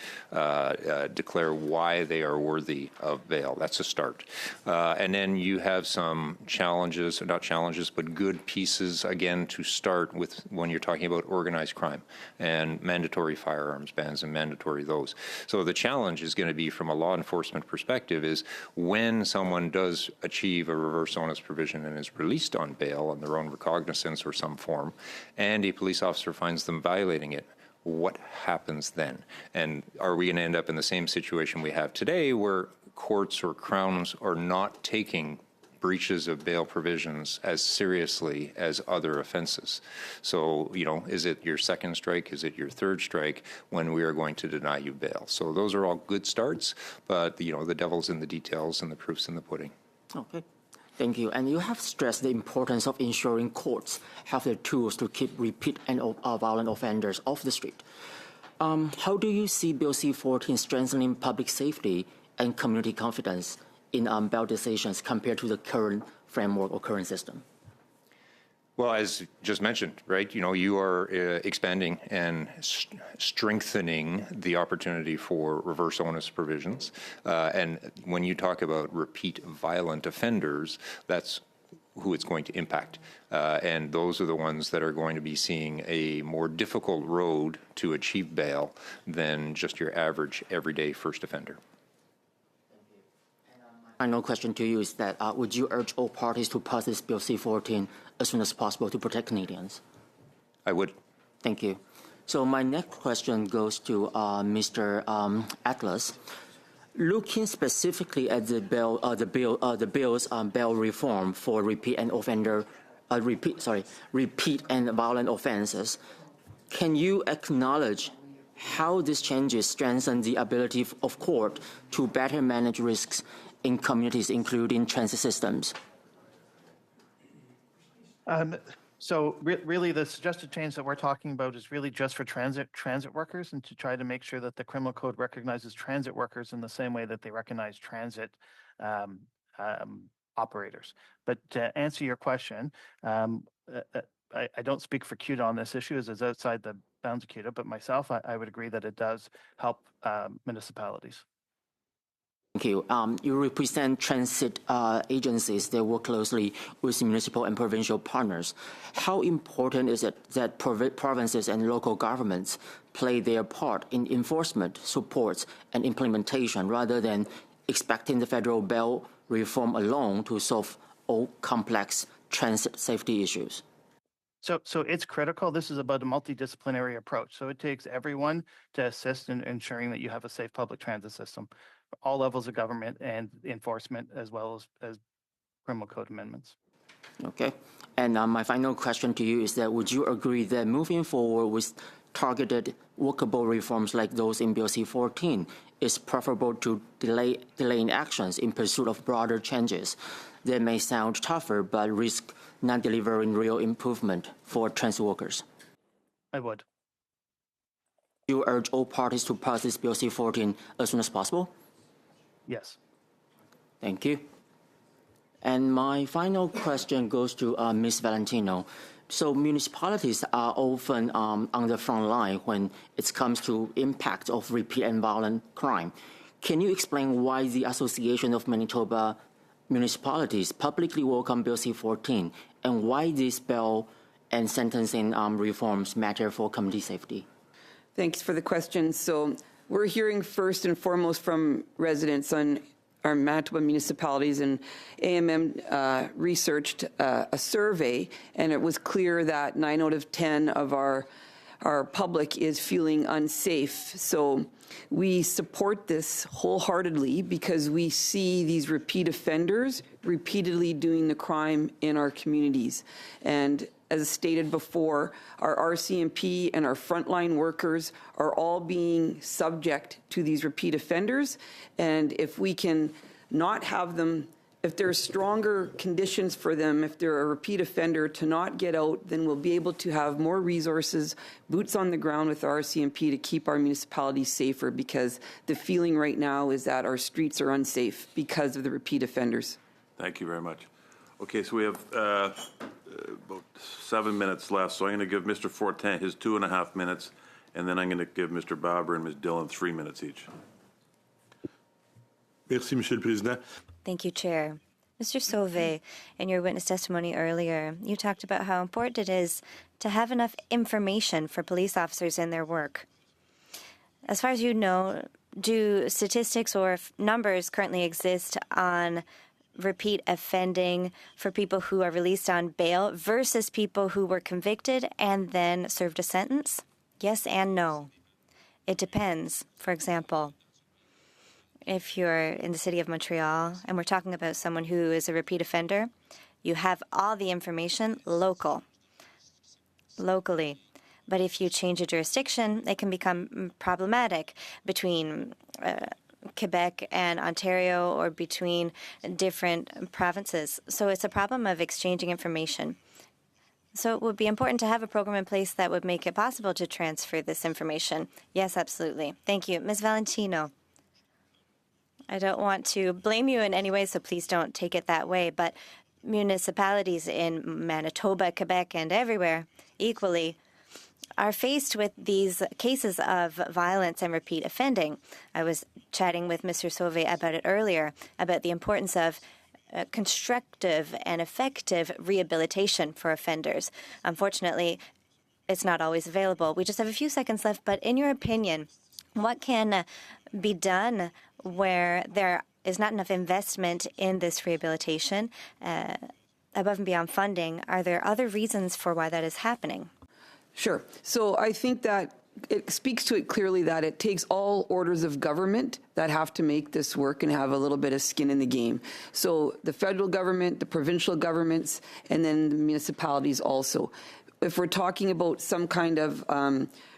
declare why they are worthy of bail. That's a start. And then you have some challenges, or not challenges, but good pieces, again, to start with when you're talking about organized crime and mandatory firearms bans and mandatory those. So the challenge is going to be, from a law enforcement perspective, is when someone does achieve a reverse onus provision and is released on bail on their own recognizance or some form, and a police officer finds them violating it, what happens then? And are we going to end up in the same situation we have today, where courts or crowns are not taking breaches of bail provisions as seriously as other offenses? So, is it your second strike? Is it your third strike when we are going to deny you bail? So those are all good starts, but, the devil's in the details and the proof's in the pudding. Okay. Thank you. And you have stressed the importance of ensuring courts have the tools to keep repeat and violent offenders off the street. How do you see Bill C-14 strengthening public safety and community confidence in bail decisions compared to the current framework or current system? Well, as just mentioned, right, you are expanding and strengthening the opportunity for reverse onus provisions. And when you talk about repeat violent offenders, that's who it's going to impact. And those are the ones that are going to be seeing a more difficult road to achieve bail than just your average everyday first offender. Final question to you is that would you urge all parties to pass this Bill C-14 as soon as possible to protect Canadians? I would. Thank you. So my next question goes to Mr. Atlas. Looking specifically at the bill's bail reform for repeat and violent offenses, can you acknowledge how these changes strengthen the ability of court to better manage risks in communities, including transit systems? So really, the suggested change that we're talking about is really just for transit workers, and to try to make sure that the criminal code recognizes transit workers in the same way that they recognize transit operators. But to answer your question, I don't speak for CUDA on this issue, as it's outside the bounds of CUDA, but myself, I would agree that it does help municipalities. Thank you. You represent transit agencies that work closely with municipal and provincial partners. How important is it that provinces and local governments play their part in enforcement, support, and implementation rather than expecting the federal bail reform alone to solve all complex transit safety issues? So it's critical. This is about a multidisciplinary approach. So it takes everyone to assist in ensuring that you have a safe public transit system, all levels of government and enforcement, as well as criminal code amendments. Okay. And my final question to you is that would you agree that moving forward with targeted workable reforms like those in Bill C-14 is preferable to delaying actions in pursuit of broader changes that may sound tougher but risk not delivering real improvement for transit workers? I would. You urge all parties to pass this Bill C-14 as soon as possible? Yes. Thank you. And my final question goes to Ms. Valentino. So municipalities are often on the front line when it comes to impact of repeat and violent crime. Can you explain why the Association of Manitoba Municipalities publicly welcomed Bill C-14 and why this bill and sentencing reforms matter for community safety? Thanks for the question. So we're hearing first and foremost from residents on our Manitoba municipalities, and AMM researched a survey, and it was clear that 9 out of 10 of our public is feeling unsafe. So we support this wholeheartedly because we see these repeat offenders repeatedly doing the crime in our communities. And as stated before, our RCMP and our frontline workers are all being subject to these repeat offenders. And if we can not have them, if there are stronger conditions for them, if they're a repeat offender to not get out, then we'll be able to have more resources, boots on the ground with our RCMP to keep our municipalities safer, because the feeling right now is that our streets are unsafe because of the repeat offenders. Thank you very much. Okay, so we have about 7 minutes left, so I'm going to give Mr. Fortin his 2.5 minutes, and then I'm going to give Mr. Barber and Ms. Dillon 3 minutes each. Merci, Monsieur le Président. Thank you, Chair. Mr. Sauvé, in your witness testimony earlier, you talked about how important it is to have enough information for police officers in their work. As far as you know, do statistics or numbers currently exist on repeat offending for people who are released on bail versus people who were convicted and then served a sentence? Yes and no. It depends. For example, if you're in the city of Montreal and we're talking about someone who is a repeat offender, you have all the information locally. But if you change a jurisdiction, it can become problematic between Quebec and Ontario or between different provinces. So it's a problem of exchanging information. So it would be important to have a program in place that would make it possible to transfer this information. Yes, absolutely. Thank you. Ms. Valentino. I don't want to blame you in any way, so please don't take it that way. But municipalities in Manitoba, Quebec, and everywhere equally are faced with these cases of violence and repeat offending. I was chatting with Mr. Sauvé about it earlier, about the importance of constructive and effective rehabilitation for offenders. Unfortunately, it's not always available. We just have a few seconds left, but in your opinion, what can be done where there is not enough investment in this rehabilitation above and beyond funding? Are there other reasons for why that is happening? Sure. So I think that it speaks to it clearly that it takes all orders of government that have to make this work and have a little bit of skin in the game. So the federal government, the provincial governments, and then the municipalities also. If we're talking about some kind of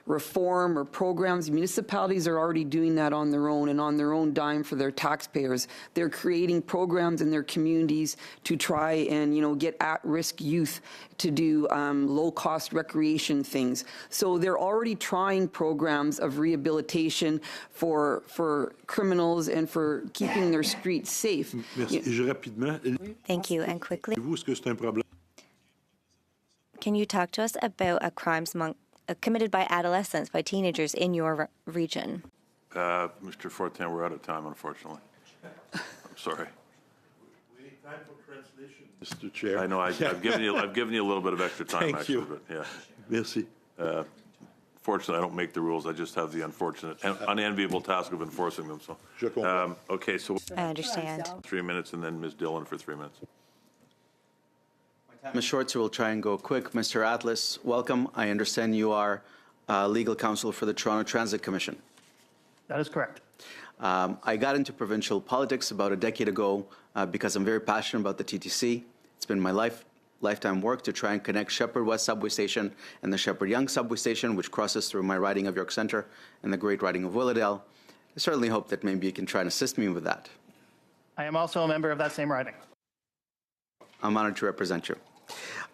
reform or programs, municipalities are already doing that on their own and on their own dime for their taxpayers. They're creating programs in their communities to try and, get at-risk youth to do low-cost recreation things. So they're already trying programs of rehabilitation for criminals and for keeping their streets safe. Thank you. And quickly, can you talk to us about crimes committed by adolescents, by teenagers in your region? Mr. Fortin, we're out of time, unfortunately. I'm sorry. We need time for translation, Mr. Chair. I know. I've given you a little bit of extra time. Thank actually, you. But yeah. Merci. Fortunately, I don't make the rules. I just have the unfortunate and unenviable task of enforcing them. So, okay. So I understand. 3 minutes, and then Ms. Dillon for 3 minutes. Ms. Short, so we'll try and go quick. Mr. Atlas, welcome. I understand you are legal counsel for the Toronto Transit Commission. That is correct. I got into provincial politics about a decade ago because I'm very passionate about the TTC. It's been my lifetime work to try and connect Shepherd West Subway Station and the Shepherd Yonge Subway Station, which crosses through my riding of York Centre and the great riding of Willowdale. I certainly hope that maybe you can try and assist me with that. I am also a member of that same riding. I'm honored to represent you.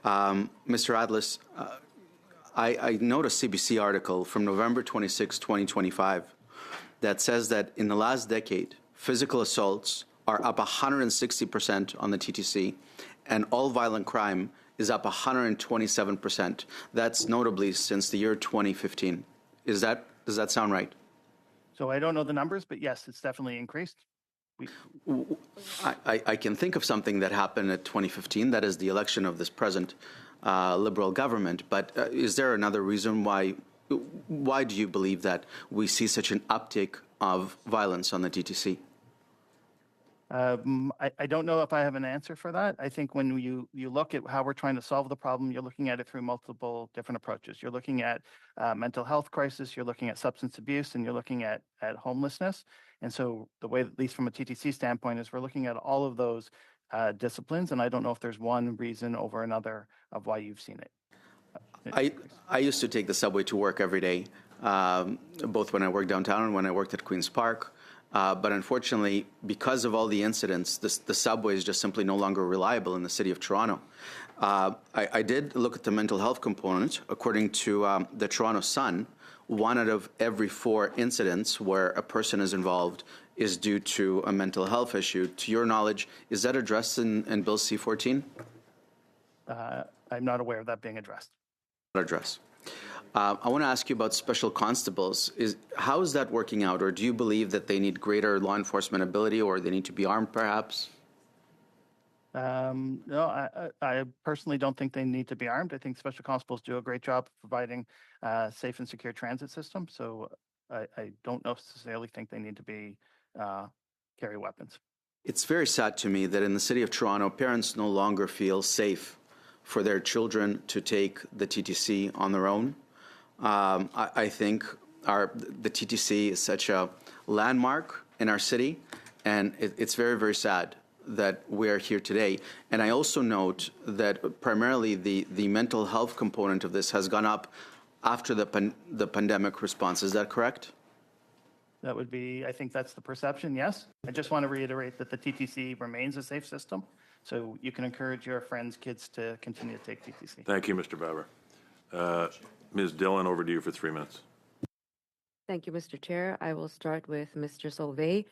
Mr. Atlas, I noticed a CBC article from November 26, 2025, that says that in the last decade, physical assaults are up 160% on the TTC, and all violent crime is up 127%. That's notably since the year 2015. Does that sound right? So I don't know the numbers, but yes, it's definitely increased. I can think of something that happened at 2015, that is the election of this present Liberal government, but is there another reason why do you believe that we see such an uptick of violence on the TTC? I don't know if I have an answer for that. I think when you look at how we're trying to solve the problem, you're looking at it through multiple different approaches. You're looking at mental health crisis, you're looking at substance abuse, and you're looking at homelessness. And so the way, at least from a TTC standpoint, is we're looking at all of those disciplines, and I don't know if there's one reason over another of why you've seen it. I used to take the subway to work every day, both when I worked downtown and when I worked at Queen's Park. But unfortunately, because of all the incidents, the subway is just simply no longer reliable in the city of Toronto. I did look at the mental health component. According to the Toronto Sun, 1 out of every 4 incidents where a person is involved is due to a mental health issue. To your knowledge, is that addressed in Bill C-14? I'm not aware of that being addressed. Not addressed. I want to ask you about special constables. How is that working out, or do you believe that they need greater law enforcement ability, or they need to be armed, perhaps? No, I personally don't think they need to be armed. I think special constables do a great job of providing safe and secure transit system. So I don't necessarily think they need to be carry weapons. It's very sad to me that in the city of Toronto, parents no longer feel safe for their children to take the TTC on their own. I think the TTC is such a landmark in our city, and it's very, very sad that we're here today. And I also note that primarily the mental health component of this has gone up after the pandemic response. Is that correct? That would be, I think that's the perception, yes. I just want to reiterate that the TTC remains a safe system, so you can encourage your friends' kids to continue to take TTC. Thank you, Mr. Baber. Ms. Dillon, over to you for 3 minutes. Thank you, Mr. Chair. I will start with Mr. Solvay.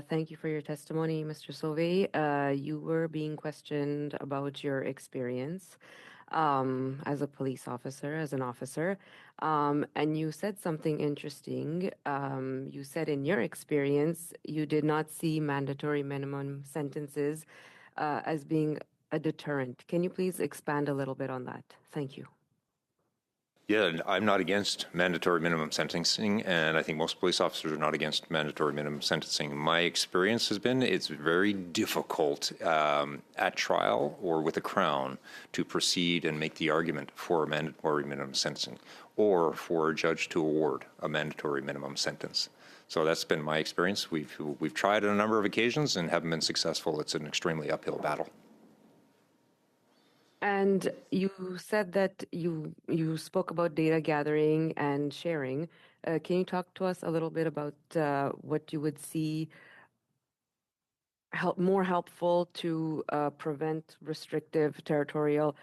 Thank you for your testimony, Mr. Solvay. You were being questioned about your experience as a police officer, as an officer, and you said something interesting. You said in your experience, you did not see mandatory minimum sentences as being a deterrent. Can you please expand a little bit on that? Thank you. Yeah, I'm not against mandatory minimum sentencing, and I think most police officers are not against mandatory minimum sentencing. My experience has been it's very difficult at trial or with a Crown to proceed and make the argument for a mandatory minimum sentencing or for a judge to award a mandatory minimum sentence. So that's been my experience. We've tried on a number of occasions and haven't been successful. It's an extremely uphill battle. And you said that you spoke about data gathering and sharing. Can you talk to us a little bit about what you would see more helpful to prevent restrictive territorial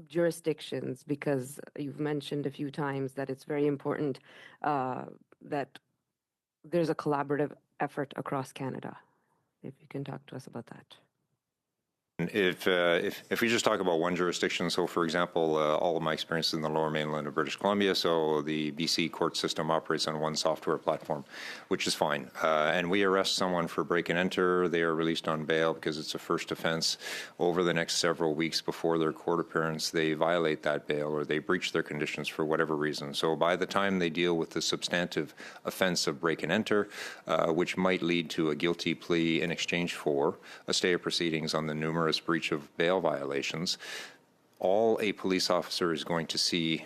jurisdictions? Because you've mentioned a few times that it's very important that there's a collaborative effort across Canada. If you can talk to us about that. If we just talk about one jurisdiction, so for example, all of my experience in the Lower Mainland of British Columbia, so the BC court system operates on one software platform, which is fine. And we arrest someone for break and enter. They are released on bail because it's a first offense. Over the next several weeks before their court appearance, they violate that bail or they breach their conditions for whatever reason. So by the time they deal with the substantive offense of break and enter, which might lead to a guilty plea in exchange for a stay of proceedings on the numerous breach of bail violations, all a police officer is going to see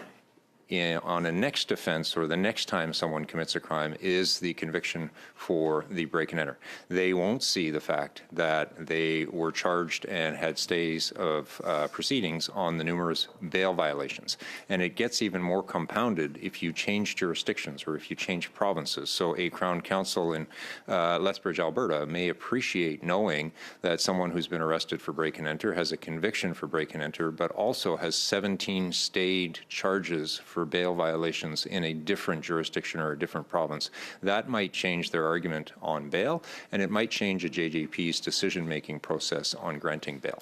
on a next offense or the next time someone commits a crime is the conviction for the break and enter. They won't see the fact that they were charged and had stays of proceedings on the numerous bail violations. And it gets even more compounded if you change jurisdictions or if you change provinces. So a Crown Counsel in Lethbridge, Alberta may appreciate knowing that someone who's been arrested for break and enter has a conviction for break and enter, but also has 17 stayed charges for bail violations in a different jurisdiction or a different province. That might change their argument on bail, and it might change a JJP's decision-making process on granting bail.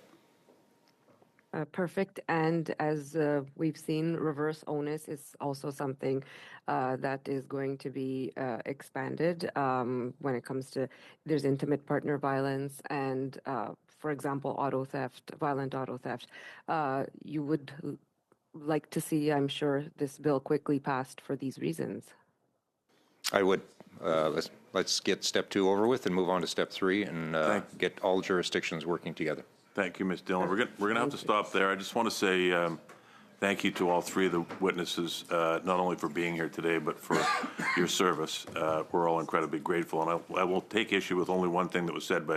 Perfect. And as we've seen, reverse onus is also something that is going to be expanded when it comes to there's intimate partner violence and, for example, auto theft, violent auto theft. You would like to see, I'm sure, this bill quickly passed for these reasons. I would. Let's get step 2 over with and move on to step 3 and get all jurisdictions working together. Thank you, Ms. Dillon. We're going to have to stop there. I just want to say thank you to all 3 of the witnesses, not only for being here today, but for your service. We're all incredibly grateful. And I will take issue with only one thing that was said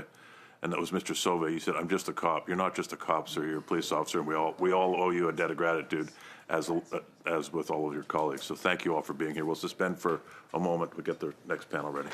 and that was Mr. Sauvé. You said, I'm just a cop. You're not just a cop, sir. You're a police officer, and we all owe you a debt of gratitude, as with all of your colleagues. So thank you all for being here. We'll suspend for a moment. We'll get the next panel ready.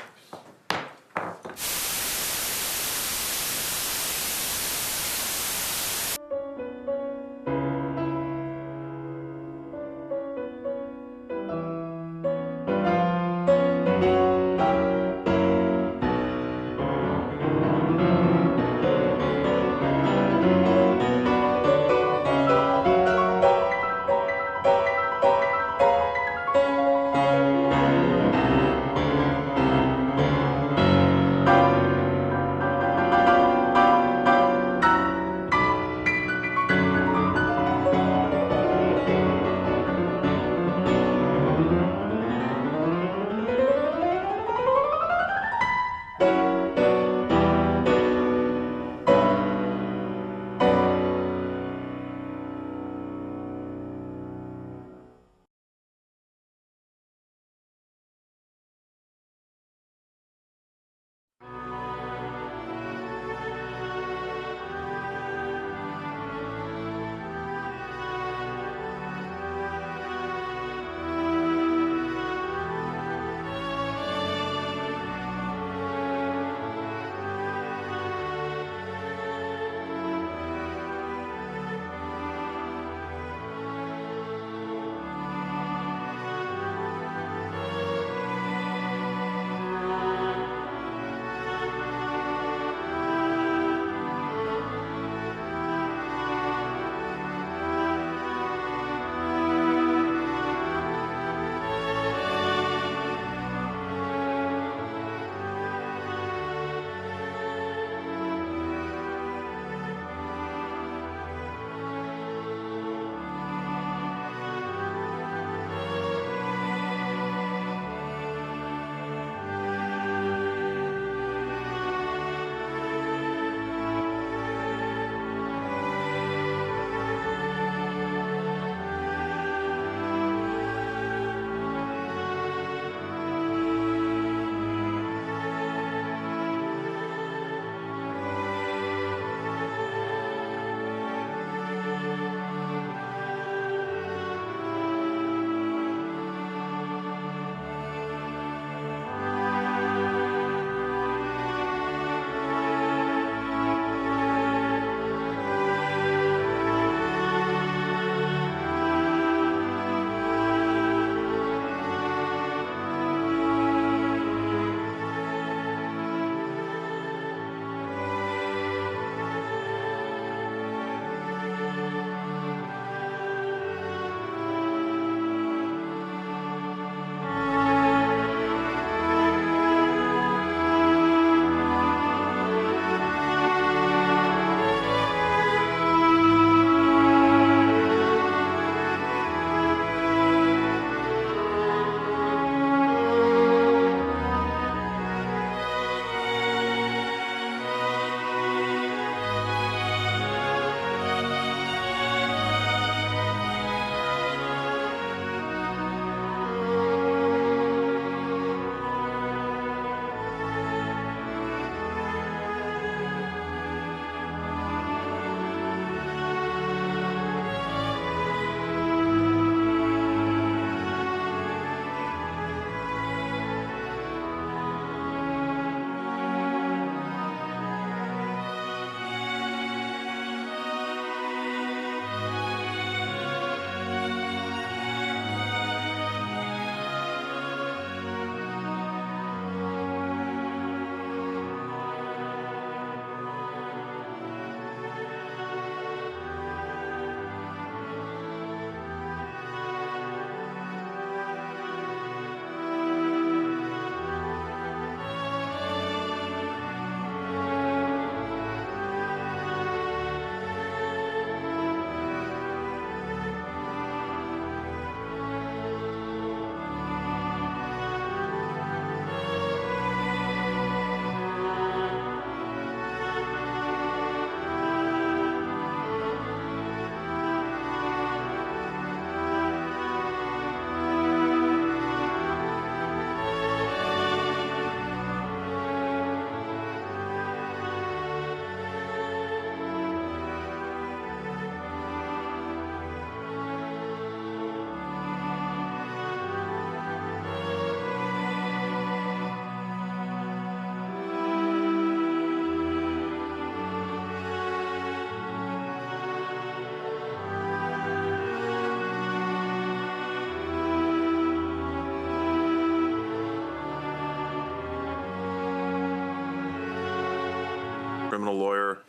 criminal lawyer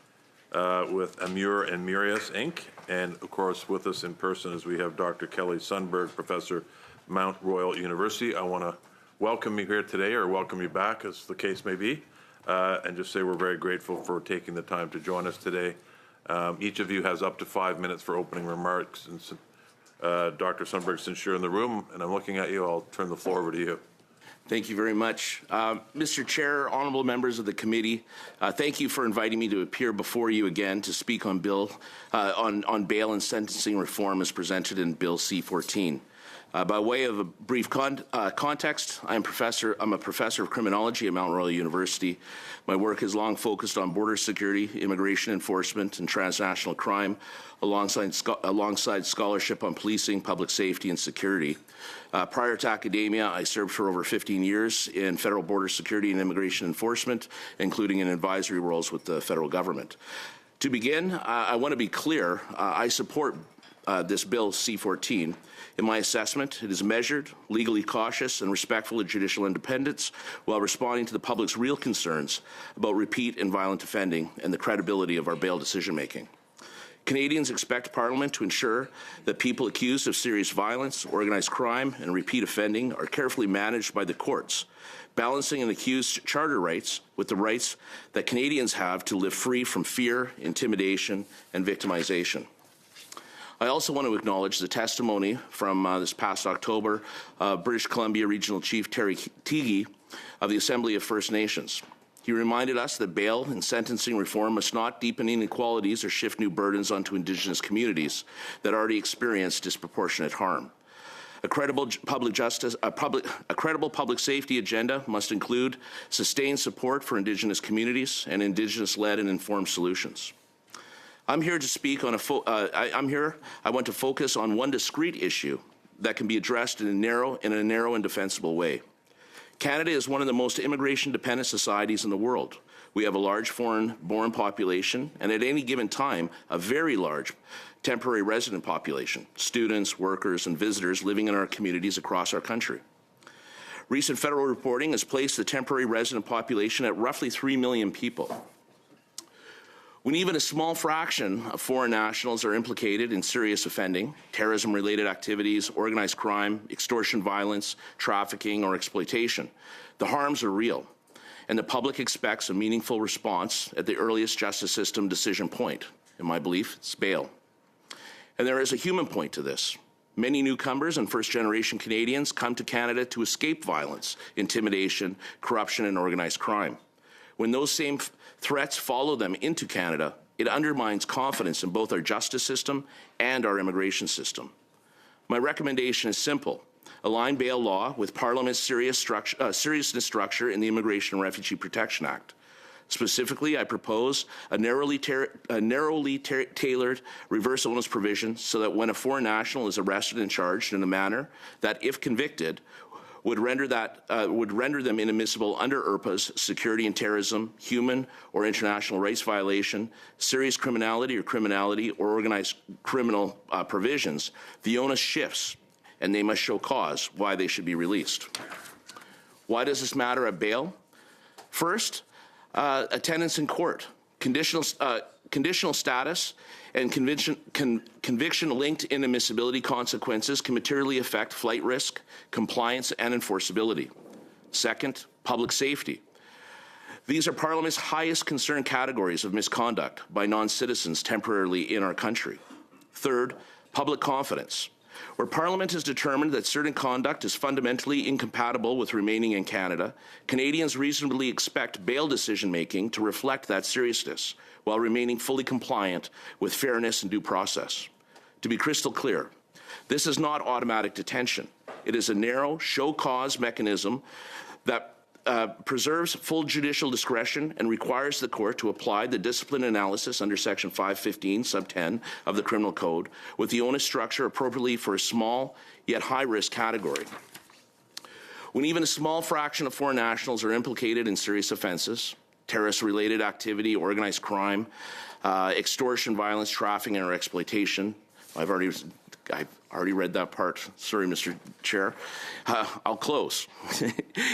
with Amur and Murias, Inc. And, of course, with us in person is we have Dr. Kelly Sundberg, Professor, Mount Royal University. I want to welcome you here today, or welcome you back, as the case may be, and just say we're very grateful for taking the time to join us today. Each of you has up to 5 minutes for opening remarks. And Dr. Sundberg, since you're in the room and I'm looking at you, I'll turn the floor over to you. Thank you very much. Mr. Chair, honorable members of the committee, thank you for inviting me to appear before you again to speak on on bail and sentencing reform as presented in Bill C-14. By way of a brief context, I'm a professor of criminology at Mount Royal University. My work has long focused on border security, immigration enforcement, and transnational crime, alongside scholarship on policing, public safety, and security. Prior to academia, I served for over 15 years in federal border security and immigration enforcement, including in advisory roles with the federal government. To begin, I want to be clear, I support this Bill C-14. In my assessment, it is measured, legally cautious, and respectful of judicial independence while responding to the public's real concerns about repeat and violent offending and the credibility of our bail decision-making. Canadians expect Parliament to ensure that people accused of serious violence, organized crime, and repeat offending are carefully managed by the courts, balancing an accused's charter rights with the rights that Canadians have to live free from fear, intimidation, and victimization. I also want to acknowledge the testimony from this past October, British Columbia Regional Chief Terry Teague of the Assembly of First Nations. He reminded us that bail and sentencing reform must not deepen inequalities or shift new burdens onto Indigenous communities that already experience disproportionate harm. A credible public safety agenda must include sustained support for Indigenous communities and Indigenous-led and informed solutions. I'm here to speak on I want to focus on one discrete issue that can be addressed in a narrow and defensible way. Canada is one of the most immigration-dependent societies in the world. We have a large foreign-born population, and at any given time, a very large temporary resident population, students, workers, and visitors living in our communities across our country. Recent federal reporting has placed the temporary resident population at roughly 3 million people. When even a small fraction of foreign nationals are implicated in serious offending, terrorism-related activities, organized crime, extortion violence, trafficking, or exploitation, the harms are real, and the public expects a meaningful response at the earliest justice system decision point. In my belief, it's bail. And there is a human point to this. Many newcomers and first-generation Canadians come to Canada to escape violence, intimidation, corruption, and organized crime. When those same threats follow them into Canada, it undermines confidence in both our justice system and our immigration system. My recommendation is simple. Align bail law with Parliament's seriousness structure in the Immigration and Refugee Protection Act. Specifically, I propose a narrowly tailored reverse onus provision so that when a foreign national is arrested and charged in a manner that, if convicted, would render them inadmissible under IRPA's security and terrorism, human or international rights violation, serious criminality or organized criminal provisions, the onus shifts, and they must show cause why they should be released. Why does this matter at bail? First, attendance in court, conditional status, and conviction-linked inadmissibility consequences can materially affect flight risk, compliance, and enforceability. Second, public safety. These are Parliament's highest concern categories of misconduct by non-citizens temporarily in our country. Third, public confidence. Where Parliament has determined that certain conduct is fundamentally incompatible with remaining in Canada, Canadians reasonably expect bail decision-making to reflect that seriousness, while remaining fully compliant with fairness and due process. To be crystal clear, this is not automatic detention. It is a narrow show-cause mechanism that preserves full judicial discretion and requires the court to apply the discipline analysis under Section 515, sub 10 of the Criminal Code, with the onus structure appropriately for a small yet high-risk category. When even a small fraction of foreign nationals are implicated in serious offenses, terrorist-related activity, organized crime, extortion, violence, trafficking, or exploitation. I've already read that part. Sorry, Mr. Chair. I'll close.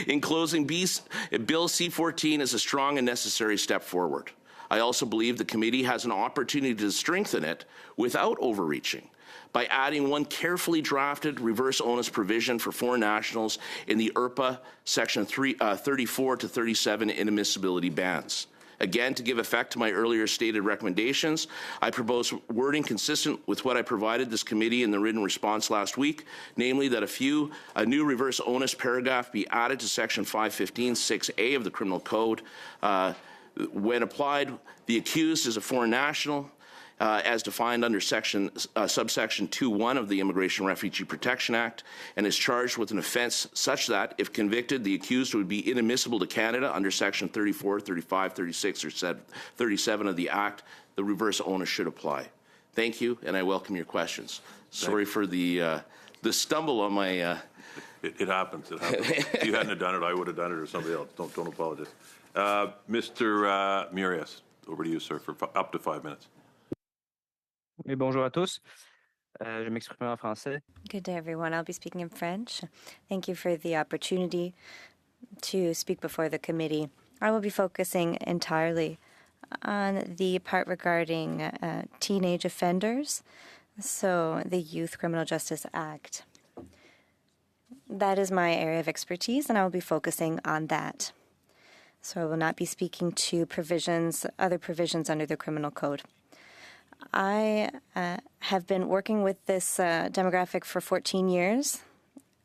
In closing, Bill C-14 is a strong and necessary step forward. I also believe the committee has an opportunity to strengthen it without overreaching by adding one carefully drafted reverse onus provision for foreign nationals in the IRPA Section 34 to 37 inadmissibility bans. Again, to give effect to my earlier stated recommendations, I propose wording consistent with what I provided this committee in the written response last week, namely that a new reverse onus paragraph be added to Section 515(6)(a) of the Criminal Code. When applied, the accused is a foreign national, as defined under subsection 2.1 of the Immigration and Refugee Protection Act, and is charged with an offence such that, if convicted, the accused would be inadmissible to Canada under Section 34, 35, 36, or 37 of the Act. The reverse onus should apply. Thank you, and I welcome your questions. Sorry for the stumble on my... It happens. It happens. If you hadn't have done it, I would have done it, or somebody else. Don't apologize. Mr. Murias, over to you, sir, for up to 5 minutes. Oui, bonjour à tous. Je vais m'exprimer en français. Good day, everyone. I'll be speaking in French. Thank you for the opportunity to speak before the committee. I will be focusing entirely on the part regarding teenage offenders, so the Youth Criminal Justice Act. That is my area of expertise, and I will be focusing on that. So I will not be speaking to other provisions under the Criminal Code. I have been working with this demographic for 14 years.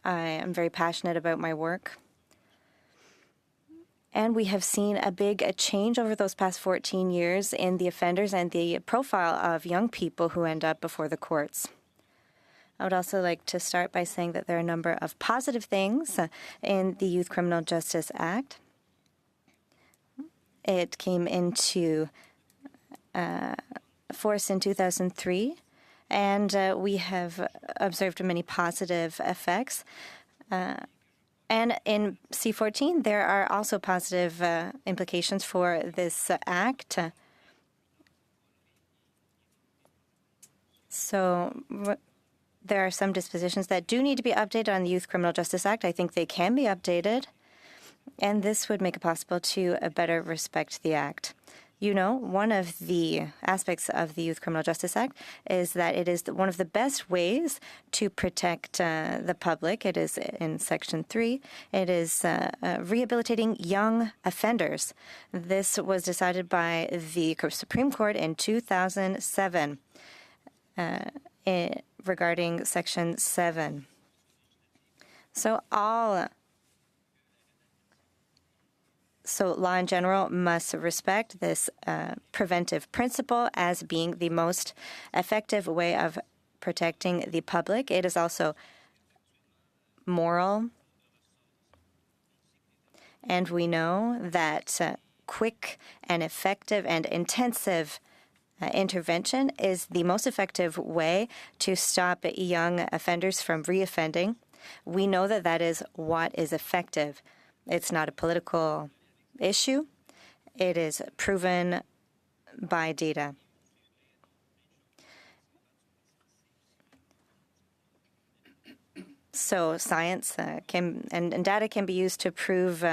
I am very passionate about my work. And we have seen a big change over those past 14 years in the offenders and the profile of young people who end up before the courts. I would also like to start by saying that there are a number of positive things in the Youth Criminal Justice Act. It came into force in 2003, and we have observed many positive effects. And in C-14, there are also positive implications for this act. So there are some dispositions that do need to be updated on the Youth Criminal Justice Act. I think they can be updated, and this would make it possible to better respect the act. You know, one of the aspects of the Youth Criminal Justice Act is that it is one of the best ways to protect the public. It is in Section 3. It is rehabilitating young offenders. This was decided by the Supreme Court in 2007 regarding Section 7. So law in general must respect this preventive principle as being the most effective way of protecting the public. It is also moral. And we know that quick and effective and intensive intervention is the most effective way to stop young offenders from reoffending. We know that that is what is effective. It's not a political issue. It is proven by data. So science and data can be used to prove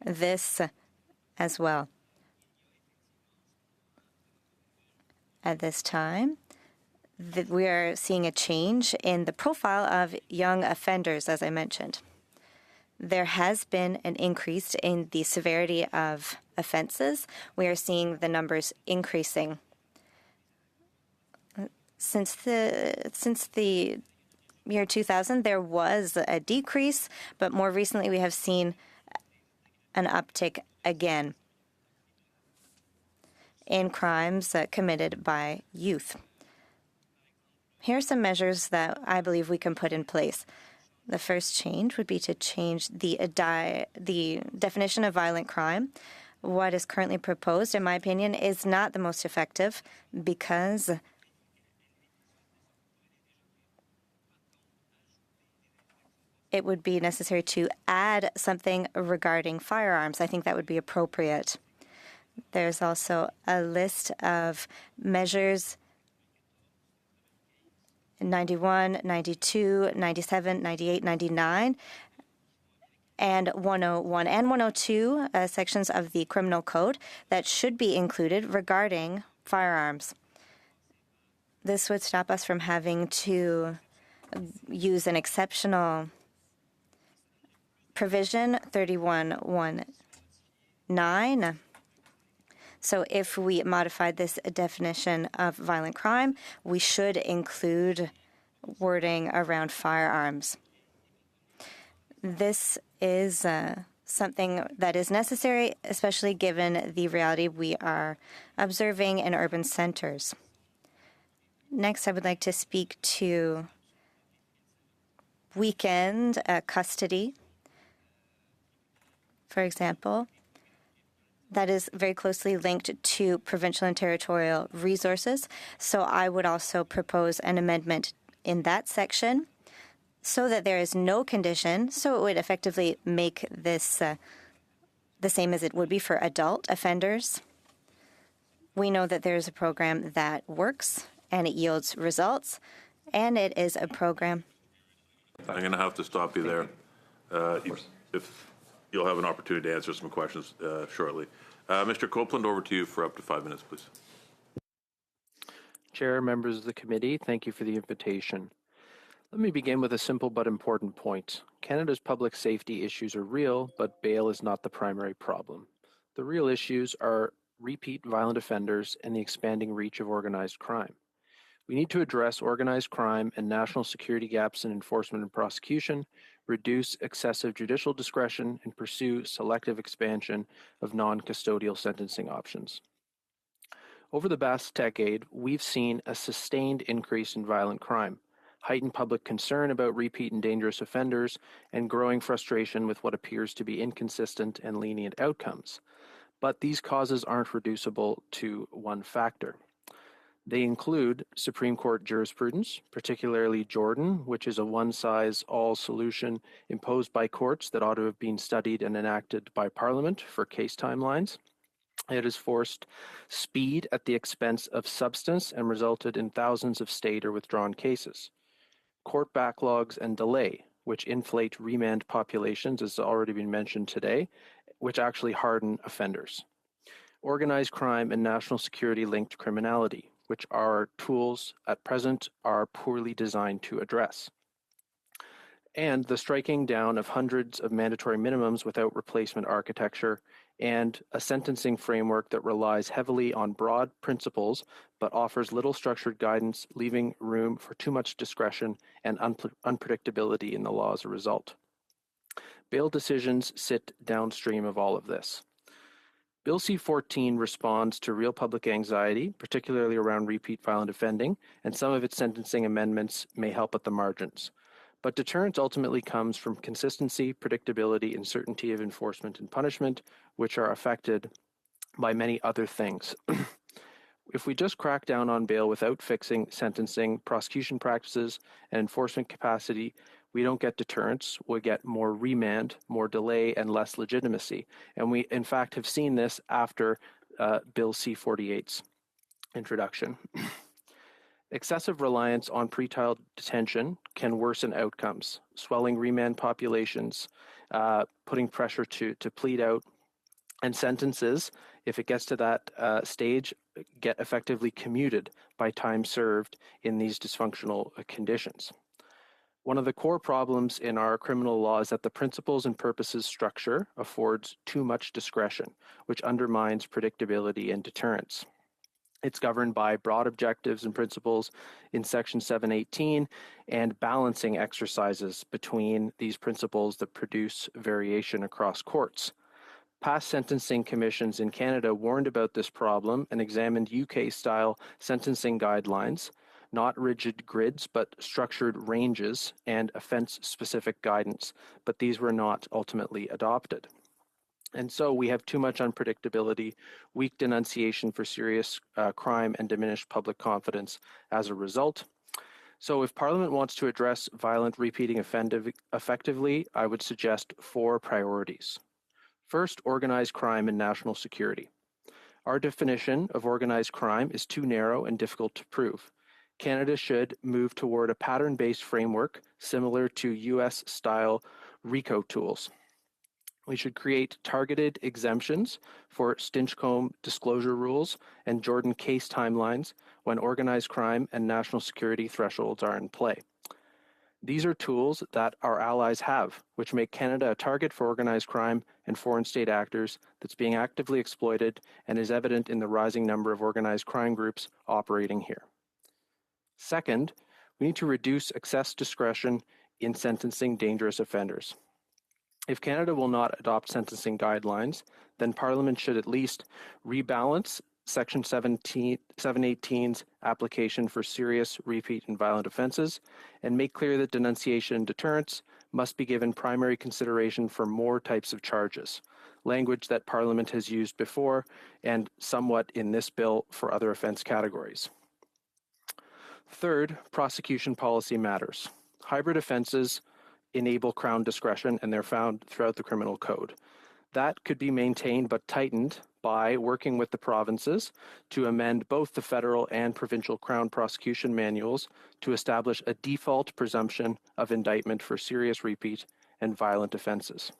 this as well. At this time, we are seeing a change in the profile of young offenders, as I mentioned. There has been an increase in the severity of offenses. We are seeing the numbers increasing. Since the year 2000, there was a decrease, but more recently we have seen an uptick again in crimes committed by youth. Here are some measures that I believe we can put in place. The first change would be to change the definition of violent crime. What is currently proposed, in my opinion, is not the most effective because it would be necessary to add something regarding firearms. I think that would be appropriate. There's also a list of measures 91, 92, 97, 98, 99. and 101 and 102 sections of the Criminal Code that should be included regarding firearms. This would stop us from having to use an exceptional provision 3119. So if we modified this definition of violent crime, we should include wording around firearms. This is something that is necessary, especially given the reality we are observing in urban centers. Next, I would like to speak to weekend custody, for example. That is very closely linked to provincial and territorial resources. So I would also propose an amendment in that section so that there is no condition, so it would effectively make this the same as it would be for adult offenders. We know that there is a program that works and it yields results, and it is a program. I'm going to have to stop you there. If you'll have an opportunity to answer some questions shortly. Mr. Copeland, over to you for up to 5 minutes, please. Chair, members of the committee, thank you for the invitation. Let me begin with a simple but important point. Canada's public safety issues are real, but bail is not the primary problem. The real issues are repeat violent offenders and the expanding reach of organized crime. We need to address organized crime and national security gaps in enforcement and prosecution, reduce excessive judicial discretion, and pursue selective expansion of non-custodial sentencing options. Over the past decade, we've seen a sustained increase in violent crime, heightened public concern about repeat and dangerous offenders, and growing frustration with what appears to be inconsistent and lenient outcomes. But these causes aren't reducible to one factor. They include Supreme Court jurisprudence, particularly Jordan, which is a one-size-all solution imposed by courts that ought to have been studied and enacted by Parliament for case timelines. It has forced speed at the expense of substance and resulted in thousands of stayed or withdrawn cases. Court backlogs and delay, which inflate remand populations, as already been mentioned today, which actually harden offenders. Organized crime and national security-linked criminality, which our tools at present are poorly designed to address. And the striking down of hundreds of mandatory minimums without replacement architecture, and a sentencing framework that relies heavily on broad principles but offers little structured guidance, leaving room for too much discretion and unpredictability in the law as a result. Bail decisions sit downstream of all of this. Bill C-14 responds to real public anxiety, particularly around repeat violent offending, and some of its sentencing amendments may help at the margins. But deterrence ultimately comes from consistency, predictability, and certainty of enforcement and punishment, which are affected by many other things. If we just crack down on bail without fixing sentencing, prosecution practices, and enforcement capacity, we don't get deterrence, we get more remand, more delay, and less legitimacy. And we, in fact, have seen this after Bill C-48's introduction. Excessive reliance on pretrial detention can worsen outcomes, swelling remand populations, putting pressure to plead out, and sentences, if it gets to that stage, get effectively commuted by time served in these dysfunctional conditions. One of the core problems in our criminal law is that the principles and purposes structure affords too much discretion, which undermines predictability and deterrence. It's governed by broad objectives and principles in Section 718 and balancing exercises between these principles that produce variation across courts. Past sentencing commissions in Canada warned about this problem and examined UK-style sentencing guidelines, not rigid grids, but structured ranges and offense-specific guidance, but these were not ultimately adopted. And so we have too much unpredictability, weak denunciation for serious crime, and diminished public confidence as a result. So if Parliament wants to address violent repeating effectively, I would suggest 4 priorities. First, organized crime and national security. Our definition of organized crime is too narrow and difficult to prove. Canada should move toward a pattern-based framework similar to US-style RICO tools. We should create targeted exemptions for Stinchcombe disclosure rules and Jordan case timelines when organized crime and national security thresholds are in play. These are tools that our allies have, which make Canada a target for organized crime and foreign state actors that's being actively exploited and is evident in the rising number of organized crime groups operating here. Second, we need to reduce excess discretion in sentencing dangerous offenders. If Canada will not adopt sentencing guidelines, then Parliament should at least rebalance Section 718's application for serious, repeat, and violent offences, and make clear that denunciation and deterrence must be given primary consideration for more types of charges, language that Parliament has used before and somewhat in this bill for other offence categories. Third, prosecution policy matters. Hybrid offences enable Crown discretion, and they're found throughout the criminal code. That could be maintained but tightened by working with the provinces to amend both the federal and provincial Crown prosecution manuals to establish a default presumption of indictment for serious, repeat, and violent offences.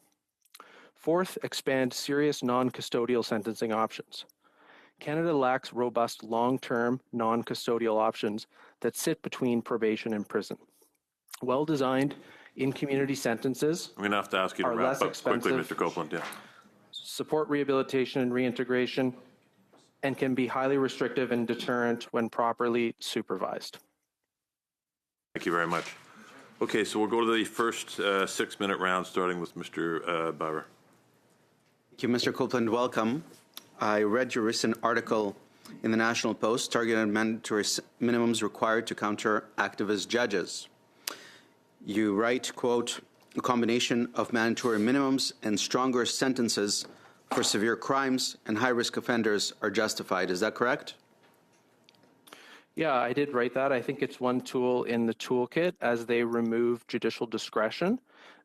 Fourth, expand serious non-custodial sentencing options. Canada lacks robust long-term non-custodial options that sit between probation and prison. Well-designed in-community sentences I'm going to have to ask you to are wrap less up quickly, expensive, Mr. Copeland. Yeah. support rehabilitation and reintegration, and can be highly restrictive and deterrent when properly supervised. Thank you very much. Okay, so we'll go to the first 6-minute round, starting with Mr. Bauer. Thank you, Mr. Copeland. Welcome. I read your recent article in the National Post, targeted mandatory minimums required to counter activist judges. You write, quote, a combination of mandatory minimums and stronger sentences for severe crimes and high-risk offenders are justified. Is that correct? Yeah, I did write that. I think it's one tool in the toolkit as they remove judicial discretion.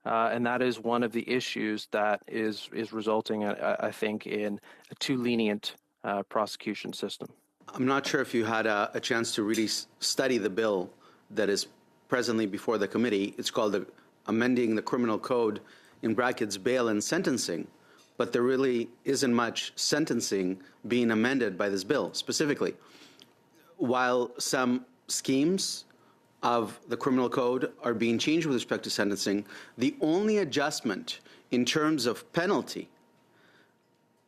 And that is one of the issues that is resulting, I think, in a too lenient prosecution system. I'm not sure if you had a chance to really study the bill that is presently before the committee. It's called amending the criminal code, in brackets, bail and sentencing. But there really isn't much sentencing being amended by this bill specifically. While some schemes of the criminal code are being changed with respect to sentencing, the only adjustment in terms of penalty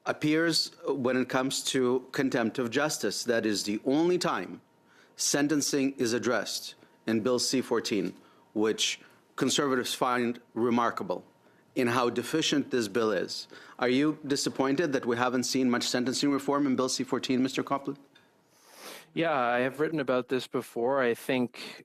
appears when it comes to contempt of justice. That is the only time sentencing is addressed in Bill C-14, which Conservatives find remarkable in how deficient this bill is. Are you disappointed that we haven't seen much sentencing reform in Bill C-14, Mr. Copeland? Yeah, I have written about this before. I think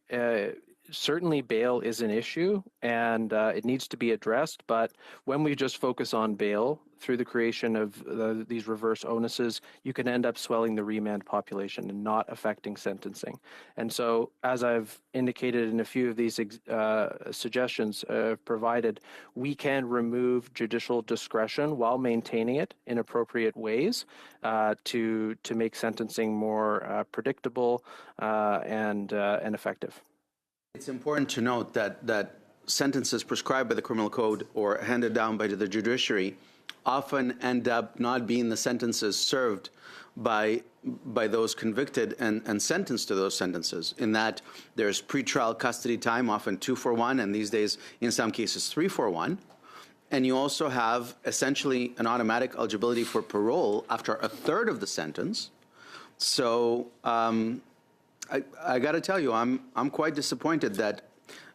certainly bail is an issue and it needs to be addressed. But when we just focus on bail through the creation of these reverse onuses, you can end up swelling the remand population and not affecting sentencing. And so, as I've indicated in a few of these suggestions provided, we can remove judicial discretion while maintaining it in appropriate ways to make sentencing more predictable and effective. It's important to note that sentences prescribed by the criminal code or handed down by the judiciary often end up not being the sentences served by those convicted and sentenced to those sentences, in that there's pretrial custody time, often 2-for-1, and these days, in some cases, 3-for-1. And you also have essentially an automatic eligibility for parole after a third of the sentence. So I got to tell you, I'm quite disappointed that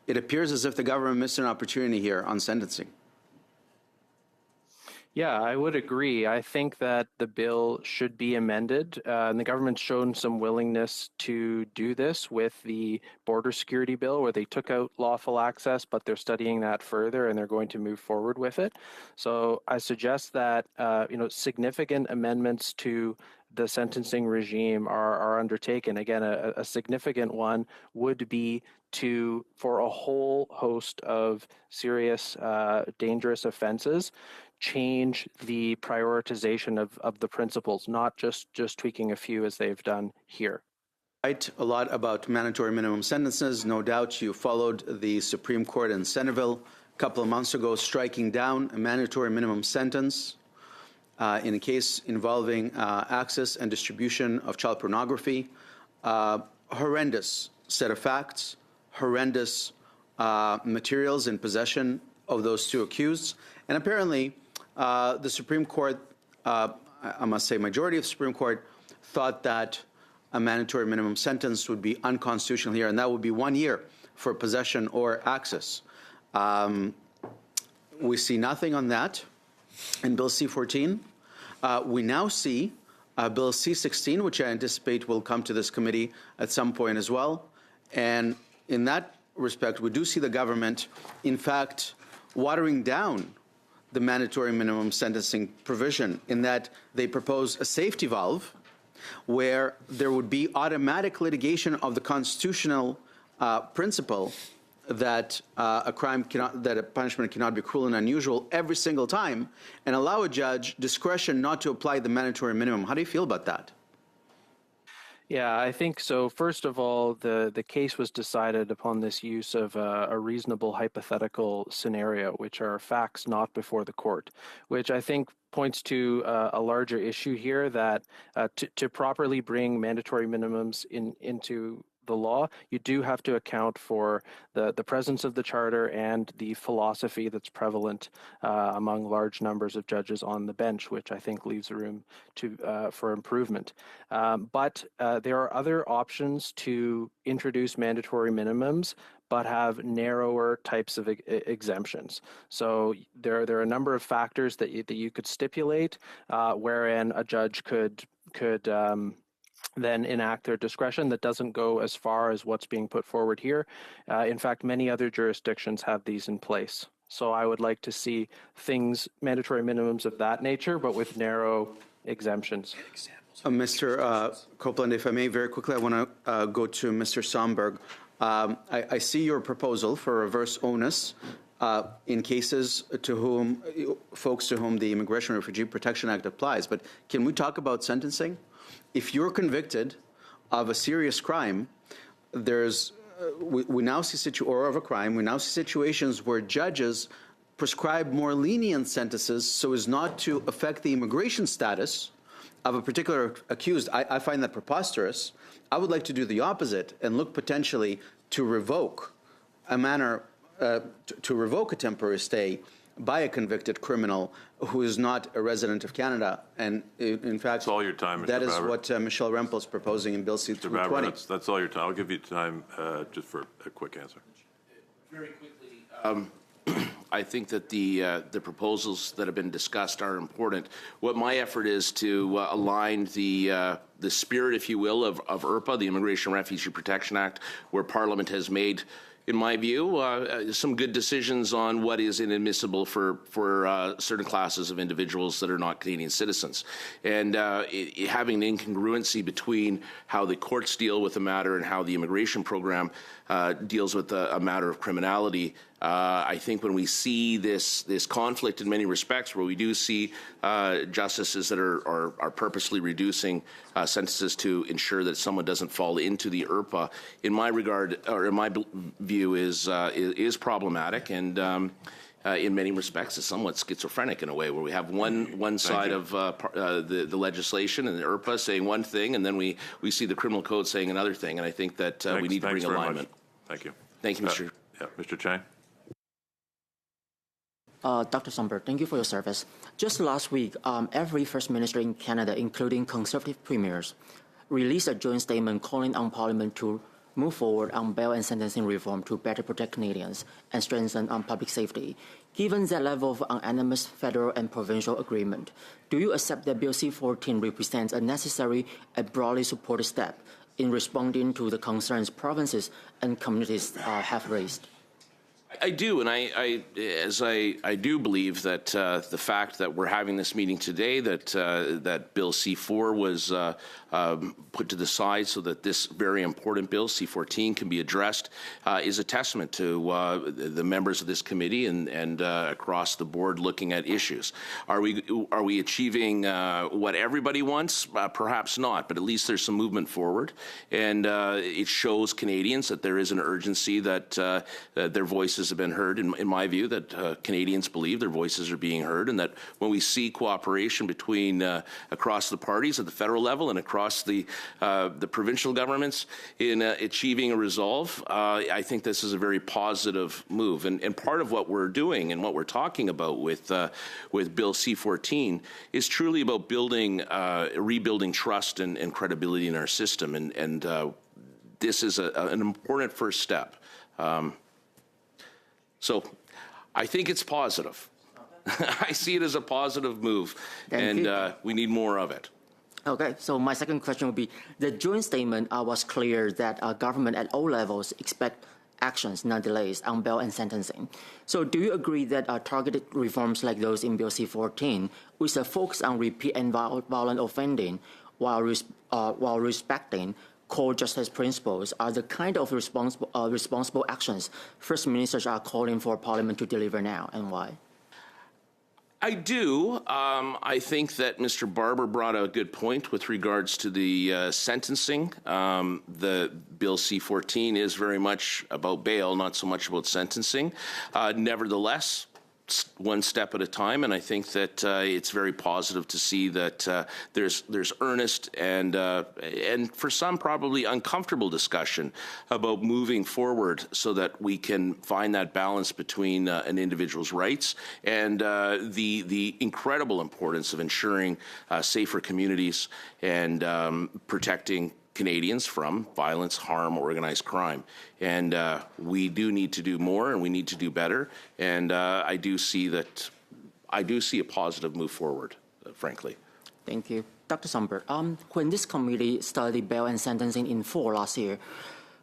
it appears as if the government missed an opportunity here on sentencing. Yeah, I would agree. I think that the bill should be amended, and the government's shown some willingness to do this with the border security bill, where they took out lawful access, but they're studying that further and they're going to move forward with it. So I suggest that significant amendments to the sentencing regime are undertaken. Again, a significant one would be for a whole host of serious, dangerous offenses, change the prioritization of the principles, not just tweaking a few as they've done here. Write a lot about mandatory minimum sentences. No doubt you followed the Supreme Court in Centerville couple of months ago striking down a mandatory minimum sentence in a case involving access and distribution of child pornography. Horrendous set of facts, horrendous materials in possession of those two accused. And apparently, the Supreme Court, I must say majority of the Supreme Court, thought that a mandatory minimum sentence would be unconstitutional here, and that would be 1 year for possession or access. We see nothing on that in Bill C-14. We now see Bill C-16, which I anticipate will come to this committee at some point as well. And in that respect, we do see the government, in fact, watering down the mandatory minimum sentencing provision in that they propose a safety valve where there would be automatic litigation of the constitutional principle that a punishment cannot be cruel and unusual every single time, and allow a judge discretion not to apply the mandatory minimum. How do you feel about that? Yeah, I think so. First of all, the case was decided upon this use of a reasonable hypothetical scenario, which are facts not before the court, which I think points to a larger issue here that to properly bring mandatory minimums into the law, you do have to account for the presence of the charter and the philosophy that's prevalent among large numbers of judges on the bench, which I think leaves room for improvement. But there are other options to introduce mandatory minimums but have narrower types of exemptions. So there are a number of factors that you could stipulate wherein a judge could then enact their discretion that doesn't go as far as what's being put forward here. In fact, many other jurisdictions have these in place. So I would like to see mandatory minimums of that nature, but with narrow exemptions. Mr. Copeland, if I may, very quickly, I want to go to Mr. Somberg. I see your proposal for reverse onus in cases folks to whom the Immigration and Refugee Protection Act applies. But can we talk about sentencing? If you're convicted of a serious crime, we now see situations where judges prescribe more lenient sentences so as not to affect the immigration status of a particular accused. I find that preposterous. I would like to do the opposite and look potentially to revoke a temporary stay by a convicted criminal who is not a resident of Canada. And in fact, that's all your time, Mr. That is Babber. what Michelle Rempel is proposing in Bill C-220. That's all your time. I'll give you time just for a quick answer. Very quickly, I think that the proposals that have been discussed are important. What my effort is to align the spirit, if you will, of IRPA, the Immigration and Refugee Protection Act, where Parliament has made, in my view, some good decisions on what is inadmissible for certain classes of individuals that are not Canadian citizens. And having an incongruency between how the courts deal with a matter and how the immigration program deals with a matter of criminality, I think when we see this conflict in many respects, where we do see justices that are purposely reducing sentences to ensure that someone doesn't fall into the IRPA, in my regard, or in my view, is problematic, and in many respects is somewhat schizophrenic in a way, where we have one side of the legislation and the IRPA saying one thing, and then we see the criminal code saying another thing, and I think that we need to bring alignment. Thank you. Thank you, Mr. Mr. Chang. Dr. Somberg, thank you for your service. Just last week, every First Minister in Canada, including Conservative premiers, released a joint statement calling on Parliament to move forward on bail and sentencing reform to better protect Canadians and strengthen public safety. Given that level of unanimous federal and provincial agreement, do you accept that Bill C-14 represents a necessary and broadly supported step in responding to the concerns provinces and communities have raised? I do, and I do believe that the fact that we're having this meeting today, that Bill C-4 was put to the side so that this very important bill, C-14, can be addressed, is a testament to the members of this committee and across the board looking at issues. Are we achieving what everybody wants? Perhaps not, but at least there's some movement forward, and it shows Canadians that there is an urgency that their voices voices have been heard, in my view, that Canadians believe their voices are being heard, and that when we see cooperation between across the parties at the federal level and across the provincial governments in achieving a resolve, I think this is a very positive move. And part of what we're doing and what we're talking about with Bill C-14 is truly about rebuilding trust and credibility in our system, and this is an important first step. So I think it's positive. I see it as a positive move, and we need more of it. Okay, so my second question would be, the joint statement was clear that government at all levels expect actions, not delays, on bail and sentencing. So do you agree that targeted reforms like those in Bill C-14, with a focus on repeat and violent offending while respecting core justice principles, are the kind of responsible actions First Ministers are calling for Parliament to deliver now, and why? I do. I think that Mr. Barber brought a good point with regards to the sentencing. The Bill C-14 is very much about bail, not so much about sentencing. Nevertheless, one step at a time, and I think that it's very positive to see that there's earnest and for some probably uncomfortable discussion about moving forward so that we can find that balance between an individual's rights and the incredible importance of ensuring safer communities and protecting Canadians from violence, harm, organized crime. And we do need to do more, and we need to do better. And I do see a positive move forward, frankly. Thank you. Dr. Sundberg, when this committee studied bail and sentencing in full last year,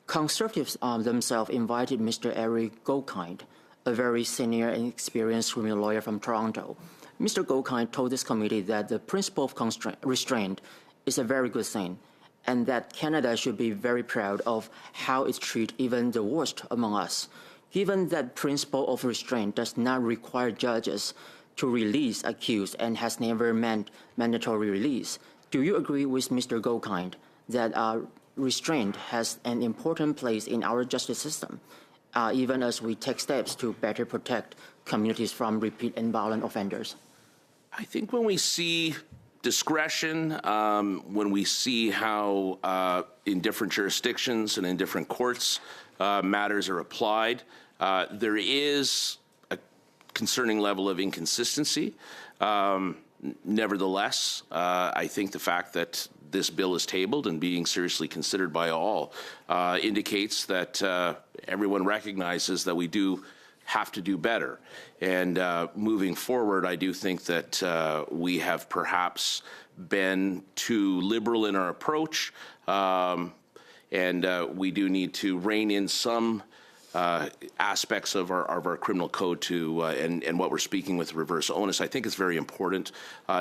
Conservatives themselves invited Mr. Eric Goldkind, a very senior and experienced criminal lawyer from Toronto. Mr. Goldkind told this committee that the principle of restraint is a very good thing, and that Canada should be very proud of how it treats even the worst among us. Given that principle of restraint does not require judges to release accused and has never meant mandatory release, do you agree with Mr. Goldkind that restraint has an important place in our justice system, even as we take steps to better protect communities from repeat and violent offenders? I think when we see discretion, when we see how in different jurisdictions and in different courts matters are applied, there is a concerning level of inconsistency. Nevertheless, I think the fact that this bill is tabled and being seriously considered by all indicates that everyone recognizes that we do have to do better. And moving forward, I do think that we have perhaps been too liberal in our approach, and we do need to rein in some aspects of our criminal code to and what we're speaking with reverse onus. I think it's very important.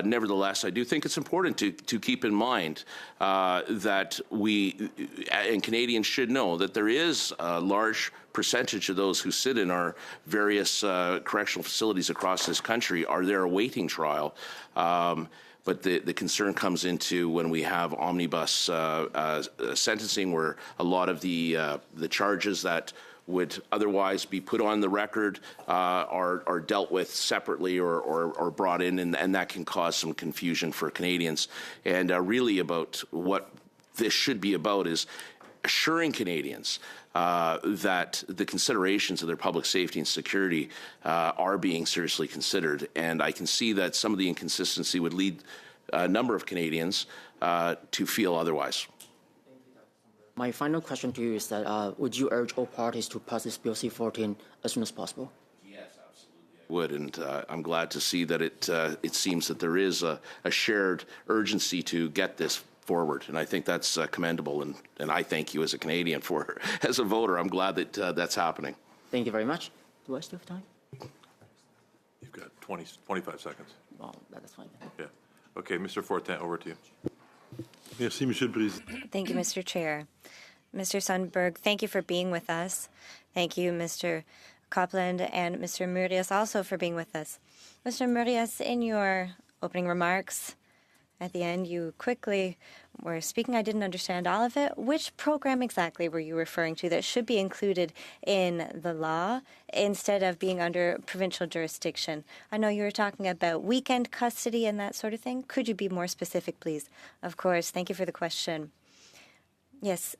Nevertheless, I do think it's important to keep in mind that we and Canadians should know that there is a large percentage of those who sit in our various correctional facilities across this country are there awaiting trial. But the concern comes into when we have omnibus sentencing, where a lot of the charges that would otherwise be put on the record are dealt with separately or brought in, and that can cause some confusion for Canadians. And really about what this should be about is assuring Canadians that the considerations of their public safety and security are being seriously considered. And I can see that some of the inconsistency would lead a number of Canadians to feel otherwise. My final question to you is that would you urge all parties to pass this Bill C-14 as soon as possible? Yes, absolutely. I would, and I'm glad to see that it seems that there is a shared urgency to get this forward, and I think that's commendable, and I thank you as a Canadian for, as a voter, I'm glad that that's happening. Thank you very much. Do I still have time? You've got 25 seconds. Well, that's fine. Yeah. Okay, Mr. Fortin, over to you. Merci, Monsieur le Président. Thank you, Mr. Chair. Mr. Sundberg, thank you for being with us. Thank you, Mr. Copland and Mr. Murias also for being with us. Mr. Murias, in your opening remarks at the end, you quickly were speaking. I didn't understand all of it. Which program exactly were you referring to that should be included in the law instead of being under provincial jurisdiction? I know you were talking about weekend custody and that sort of thing. Could you be more specific, please? Of course. Thank you for the question. Yes.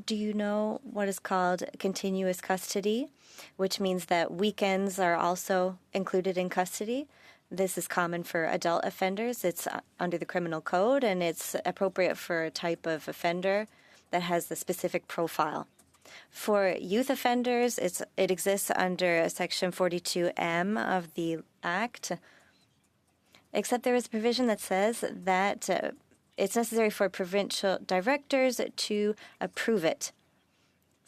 Do you know what is called continuous custody, which means that weekends are also included in custody? This is common for adult offenders. It's under the criminal code, and it's appropriate for a type of offender that has the specific profile. For youth offenders, it exists under Section 42M of the Act, except there is a provision that says that it's necessary for provincial directors to approve it.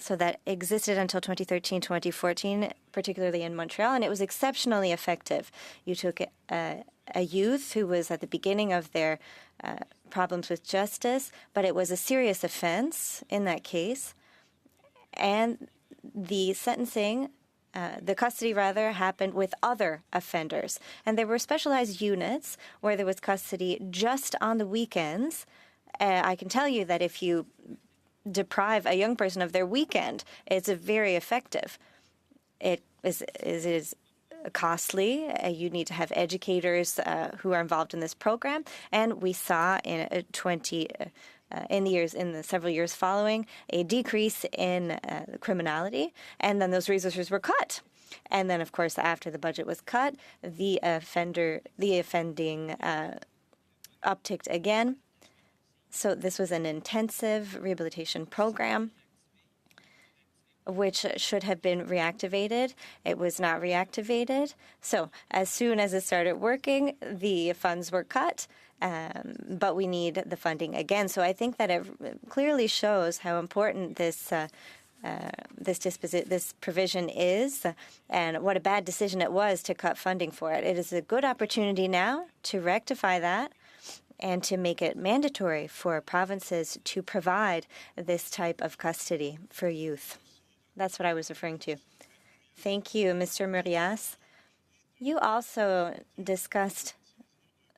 So that existed until 2013, 2014, particularly in Montreal, and it was exceptionally effective. You took a youth who was at the beginning of their problems with justice, but it was a serious offense in that case, and the sentencing, the custody rather, happened with other offenders. And there were specialized units where there was custody just on the weekends. I can tell you that if you deprive a young person of their weekend, it's very effective. It is costly. You need to have educators who are involved in this program. And we saw in the several years following a decrease in criminality, and then those resources were cut. And then, of course, after the budget was cut, the offending upticked again. So this was an intensive rehabilitation program which should have been reactivated. It was not reactivated. So as soon as it started working, the funds were cut, but we need the funding again. So I think that it clearly shows how important this provision is, and what a bad decision it was to cut funding for it. It is a good opportunity now to rectify that and to make it mandatory for provinces to provide this type of custody for youth. That's what I was referring to. Thank you, Mr. Murias. You also discussed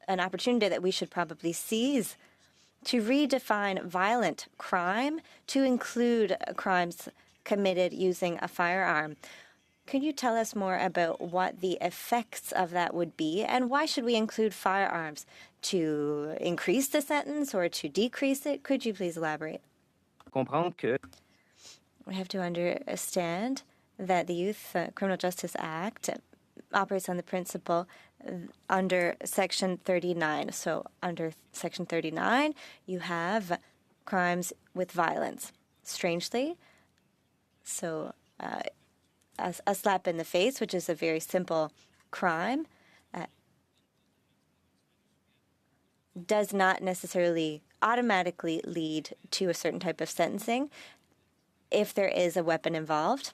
an opportunity that we should probably seize to redefine violent crime to include crimes committed using a firearm. Could you tell us more about what the effects of that would be, and why should we include firearms? To increase the sentence or to decrease it? Could you please elaborate? We have to understand that the Youth Criminal Justice Act operates on the principle under Section 39. So under Section 39, you have crimes with violence. Strangely, so a slap in the face, which is a very simple crime, does not necessarily automatically lead to a certain type of sentencing if there is a weapon involved.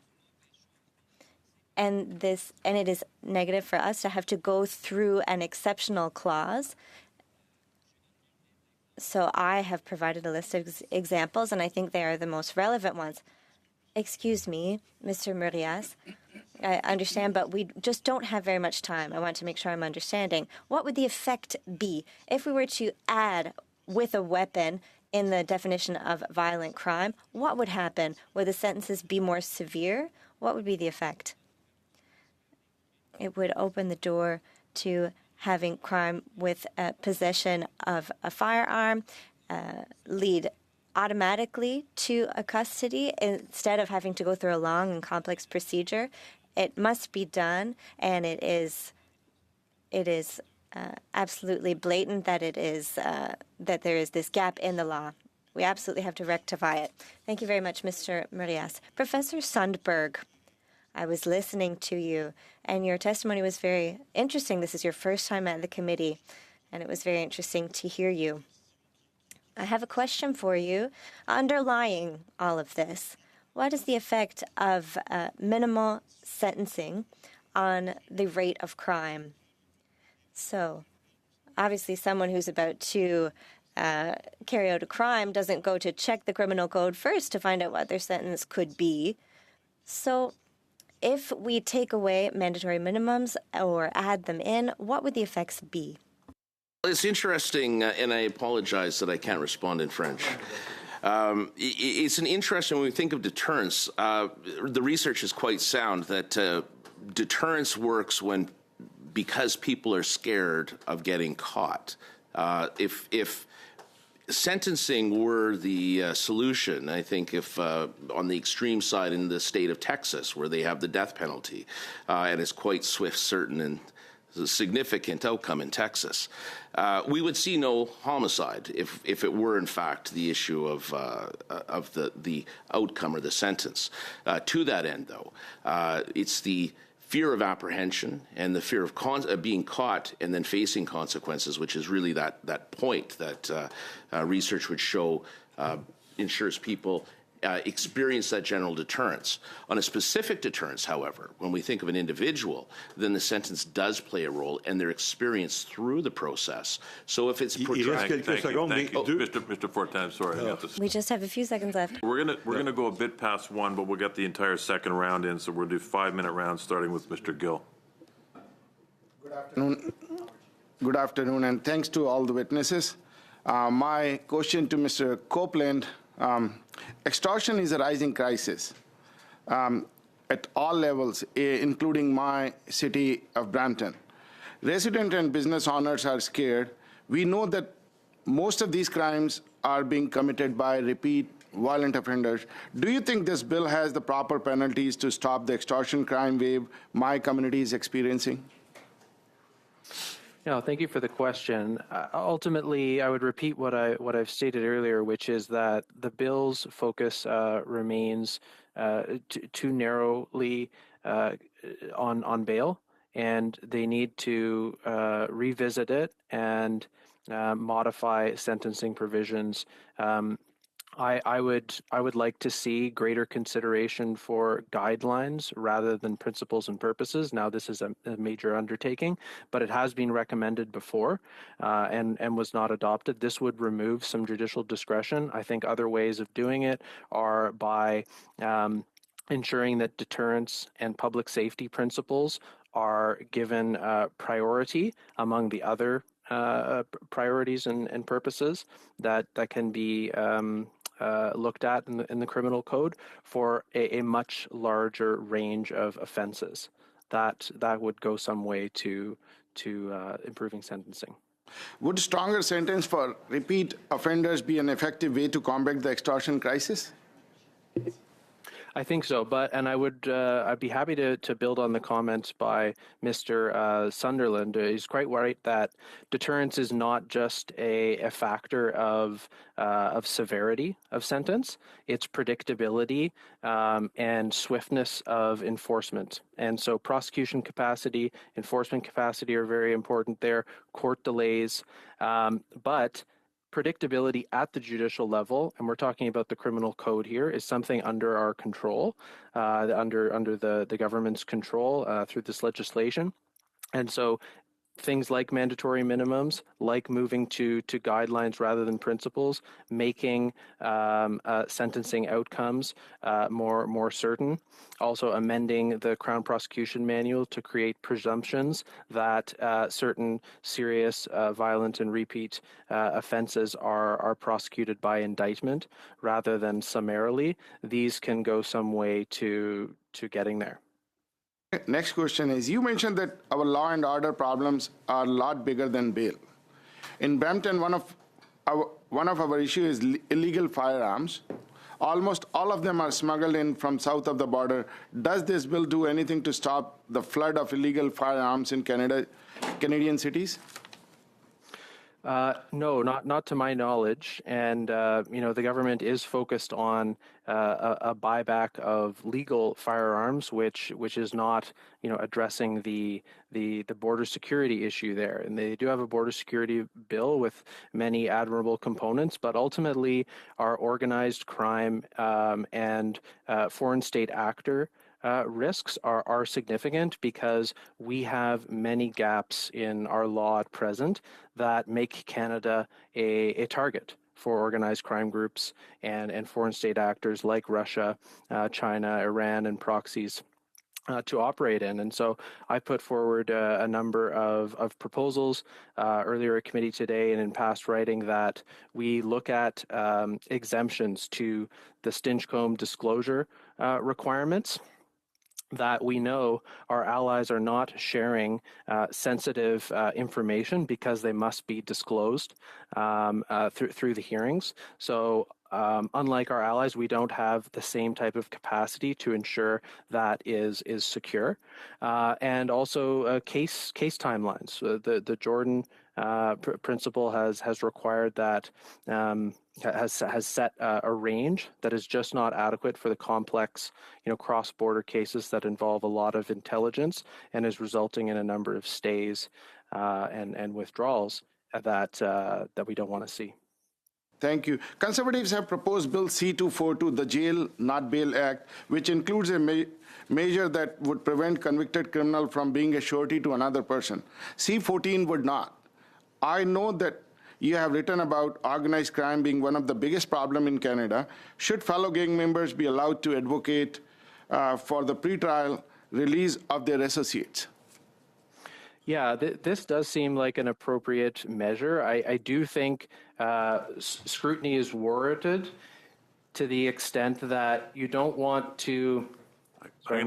And it is negative for us to have to go through an exceptional clause. So I have provided a list of examples, and I think they are the most relevant ones. Excuse me, Mr. Murias. I understand, but we just don't have very much time. I want to make sure I'm understanding. What would the effect be if we were to add with a weapon in the definition of violent crime? What would happen? Would the sentences be more severe? What would be the effect? It would open the door to having crime with possession of a firearm lead automatically to a custody instead of having to go through a long and complex procedure. It must be done, and it is absolutely blatant that that there is this gap in the law. We absolutely have to rectify it. Thank you very much, Mr. Murias. Professor Sundberg, I was listening to you, and your testimony was very interesting. This is your first time at the committee, and it was very interesting to hear you. I have a question for you. Underlying all of this, what is the effect of minimal sentencing on the rate of crime? So, obviously, someone who's about to carry out a crime doesn't go to check the criminal code first to find out what their sentence could be. So, if we take away mandatory minimums or add them in, what would the effects be? It's interesting, and I apologize that I can't respond in French. It's an interesting, when we think of deterrence, the research is quite sound that deterrence works because people are scared of getting caught. If sentencing were the solution, I think if on the extreme side in the state of Texas, where they have the death penalty, and it's quite swift, certain, and a significant outcome in Texas, we would see no homicide if it were in fact the issue of the outcome or the sentence. To that end, though, it's the fear of apprehension and the fear of being caught and then facing consequences, which is really that point that research would show ensures people experience that general deterrence. On a specific deterrence, however, when we think of an individual, then the sentence does play a role and their experience through the process. So if it's protracted... Thank you. Mr. Fortin, sorry. We just have a few seconds left. We're gonna go a bit past 1, but we'll get the entire second round in, so we'll do 5-minute rounds starting with Mr. Gill. Good afternoon, and thanks to all the witnesses. My question to Mr. Copeland, extortion is a rising crisis at all levels, including my city of Brampton. Resident and business owners are scared. We know that most of these crimes are being committed by repeat violent offenders. Do you think this bill has the proper penalties to stop the extortion crime wave my community is experiencing? No, thank you for the question. Ultimately, I would repeat what I've stated earlier, which is that the bill's focus remains too narrowly on bail, and they need to revisit it and modify sentencing provisions. I would like to see greater consideration for guidelines rather than principles and purposes. Now, this is a major undertaking, but it has been recommended before and was not adopted. This would remove some judicial discretion. I think other ways of doing it are by ensuring that deterrence and public safety principles are given priority among the other priorities and purposes that can be looked at in the criminal code for a much larger range of offenses. That would go some way to improving sentencing. Would stronger sentence for repeat offenders be an effective way to combat the extortion crisis? I think so, I'd be happy to build on the comments by Mr. Sunderland. He's quite right that deterrence is not just a factor of severity of sentence; it's predictability and swiftness of enforcement. And so, prosecution capacity, enforcement capacity are very important there. Court delays, but predictability at the judicial level, and we're talking about the criminal code here, is something under our control, under the government's control through this legislation. And so things like mandatory minimums, like moving to guidelines rather than principles, making sentencing outcomes more certain, also amending the Crown Prosecution Manual to create presumptions that certain serious, violent, and repeat offenses are prosecuted by indictment rather than summarily. These can go some way to getting there. Next question is, you mentioned that our law and order problems are a lot bigger than bail. In Brampton, one of our issues is illegal firearms. Almost all of them are smuggled in from south of the border. Does this bill do anything to stop the flood of illegal firearms in Canadian cities? No, not to my knowledge. And, the government is focused on a buyback of legal firearms, which is not, addressing the border security issue there. And they do have a border security bill with many admirable components, but ultimately our organized crime and foreign state actor risks are significant because we have many gaps in our law at present that make Canada a target for organized crime groups and foreign state actors like Russia, China, Iran, and proxies. to operate in. And so I put forward a number of proposals earlier at committee today and in past writing that we look at exemptions to the Stinchcombe disclosure requirements that we know our allies are not sharing sensitive information because they must be disclosed through the hearings. So unlike our allies, we don't have the same type of capacity to ensure that is secure. And also case timelines. The Jordan principle has required that has set a range that is just not adequate for the complex, cross-border cases that involve a lot of intelligence and is resulting in a number of stays and withdrawals that we don't want to see. Thank you. Conservatives have proposed Bill C-242, the Jail Not Bail Act, which includes a measure that would prevent convicted criminal from being a surety to another person. C-14 would not. I know that you have written about organized crime being one of the biggest problems in Canada. Should fellow gang members be allowed to advocate for the pretrial release of their associates? Yeah, this does seem like an appropriate measure. I do think scrutiny is warranted to the extent that you don't want to. I'm going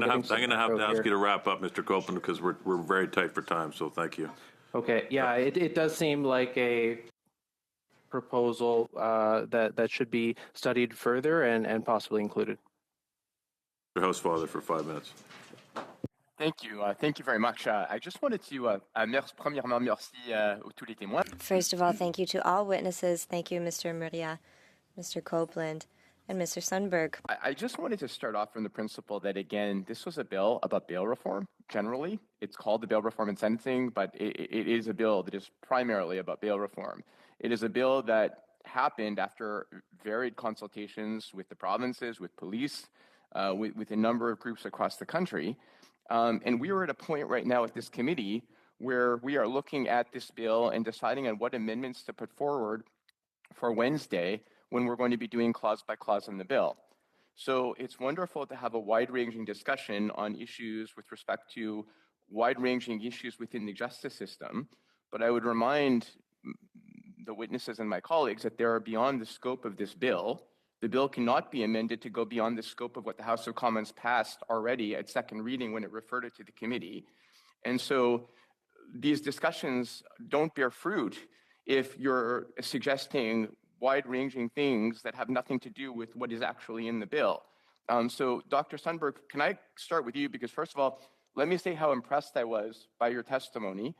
to have to ask you to wrap up, Mr. Copeland, because we're very tight for time. So thank you. Okay. Yeah, it does seem like a proposal that should be studied further and possibly included. Mr. Housefather for 5 minutes. Thank you. Thank you very much. I just wanted to, premièrement, merci tous les témoins. First of all, thank you to all witnesses. Thank you, Mr. Muria, Mr. Copeland, and Mr. Sundberg. I just wanted to start off from the principle that, again, this was a bill about bail reform, generally. It's called the Bail Reform and Sentencing, but it is a bill that is primarily about bail reform. It is a bill that happened after varied consultations with the provinces, with police, with a number of groups across the country. And we are at a point right now at this committee where we are looking at this bill and deciding on what amendments to put forward for Wednesday when we're going to be doing clause by clause in the bill. So it's wonderful to have a wide-ranging discussion on issues with respect to wide-ranging issues within the justice system. But I would remind the witnesses and my colleagues that they are beyond the scope of this bill. The bill cannot be amended to go beyond the scope of what the House of Commons passed already at second reading when it referred it to the committee. And so these discussions don't bear fruit if you're suggesting wide-ranging things that have nothing to do with what is actually in the bill. So Dr. Sundberg, can I start with you? Because first of all, let me say how impressed I was by your testimony,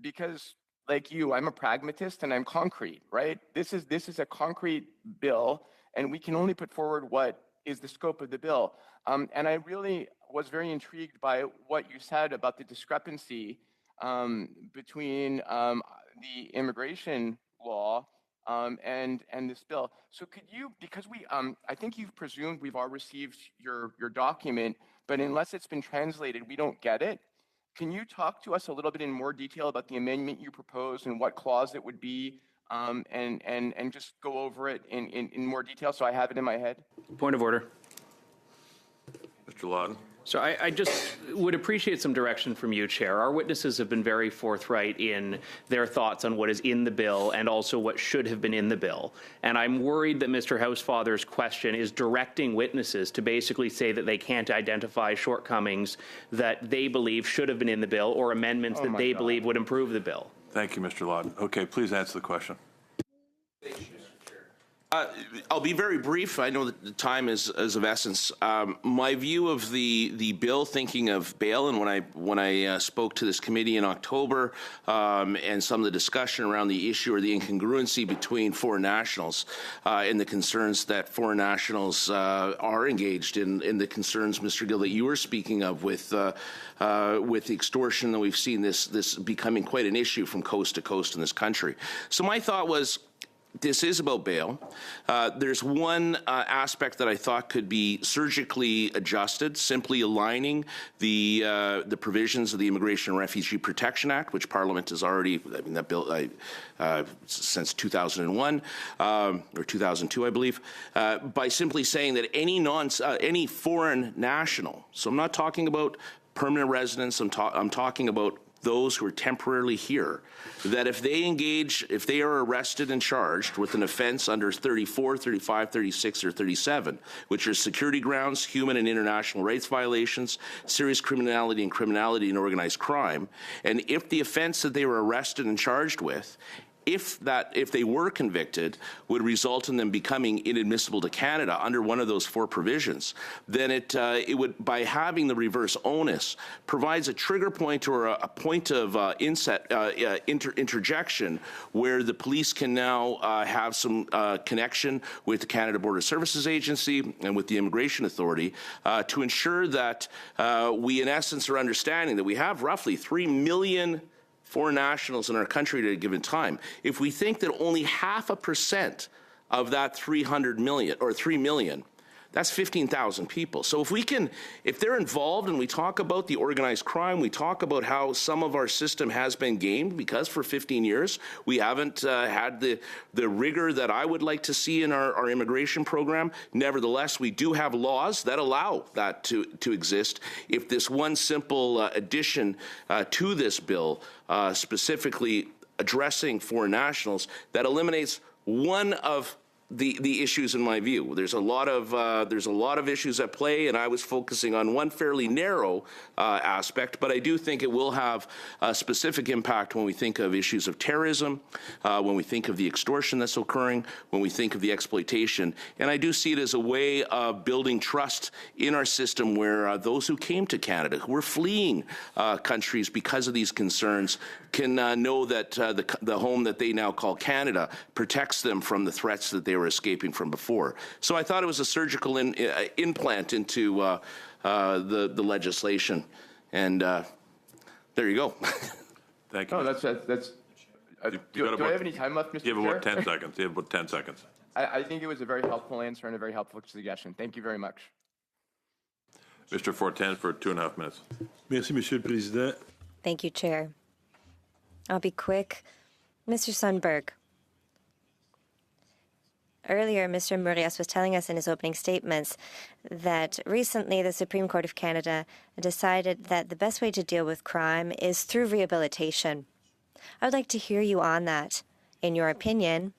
because like you, I'm a pragmatist and I'm concrete, right? This is a concrete bill, and we can only put forward what is the scope of the bill. And I really was very intrigued by what you said about the discrepancy between the immigration law and this bill. So could you, because I think you've presumed we've all received your document, but unless it's been translated, we don't get it. Can you talk to us a little bit in more detail about the amendment you proposed and what clause it would be? And just go over it in more detail so I have it in my head? Point of order. Mr. Lawton. So I just would appreciate some direction from you, Chair. Our witnesses have been very forthright in their thoughts on what is in the bill and also what should have been in the bill. And I'm worried that Mr. Housefather's question is directing witnesses to basically say that they can't identify shortcomings that they believe should have been in the bill or amendments that they believe would improve the bill. Thank you, Mr. Lawton. Okay, please answer the question. I'll be very brief. I know that the time is of essence. My view of the bill, thinking of bail, and when I spoke to this committee in October, and some of the discussion around the issue or the incongruency between foreign nationals and the concerns that foreign nationals are engaged in the concerns, Mr. Gill, that you were speaking of with extortion, that we've seen this becoming quite an issue from coast to coast in this country. So my thought was, this is about bail. There's one aspect that I thought could be surgically adjusted, simply aligning the provisions of the Immigration and Refugee Protection Act, which Parliament has already, I mean, that bill since 2001 or 2002, I believe, by simply saying that any foreign national, so I'm not talking about permanent residents, I'm talking about those who are temporarily here, that if they are arrested and charged with an offense under 34, 35, 36, or 37, which are security grounds, human and international rights violations, serious criminality and organized crime, and if the offense that they were arrested and charged with, if they were convicted, would result in them becoming inadmissible to Canada under one of those four provisions, then it would, by having the reverse onus, provides a trigger point or a point of interjection where the police can now have some connection with the Canada Border Services Agency and with the Immigration Authority to ensure that we, in essence, are understanding that we have roughly 3 million foreign nationals in our country at a given time. If we think that only 0.5% of that 300 million or 3 million, that's 15,000 people. So if they're involved and we talk about the organized crime, we talk about how some of our system has been gamed because for 15 years we haven't had the rigor that I would like to see in our immigration program. Nevertheless, we do have laws that allow that to exist. If this one simple addition to this bill, specifically addressing foreign nationals, that eliminates one of the issues in my view. There's a lot of issues at play, and I was focusing on one fairly narrow aspect, but I do think it will have a specific impact when we think of issues of terrorism, when we think of the extortion that's occurring, when we think of the exploitation. And I do see it as a way of building trust in our system where those who came to Canada, who were fleeing countries because of these concerns, can know that the home that they now call Canada protects them from the threats that they were escaping from before. So I thought it was a surgical implant into the legislation, and there you go. Thank you. No, that's. Do I have any time left, Mr. Chair? You have about 10 seconds. You have about 10 seconds. I think it was a very helpful answer and a very helpful suggestion. Thank you very much. Mr. Fortin for 2.5 minutes. Merci, Monsieur le Président. Thank you, Chair. I'll be quick. Mr. Sundberg. Earlier, Mr. Murias was telling us in his opening statements that recently the Supreme Court of Canada decided that the best way to deal with crime is through rehabilitation. I would like to hear you on that. In your opinion,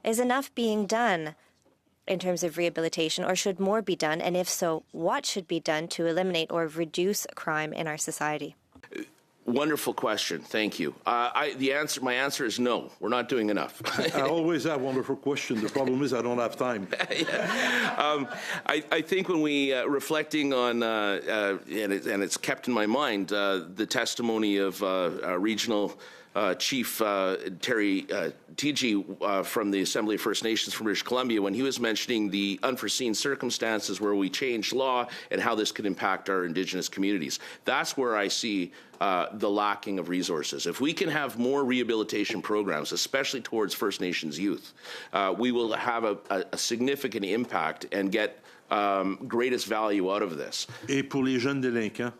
is enough being done in terms of rehabilitation, or should more be done? And if so, what should be done to eliminate or reduce crime in our society? Wonderful question. Thank you. My answer is no. We're not doing enough. I always have wonderful questions. The problem is I don't have time. I think when we reflecting on and it's kept in my mind the testimony of Regional Chief Terry Teegee from the Assembly of First Nations from British Columbia, when he was mentioning the unforeseen circumstances where we changed law and how this could impact our Indigenous communities. That's where I see the lacking of resources. If we can have more rehabilitation programs, especially towards First Nations youth, we will have a significant impact and get greatest value out of this. Et pour les jeunes délinquants?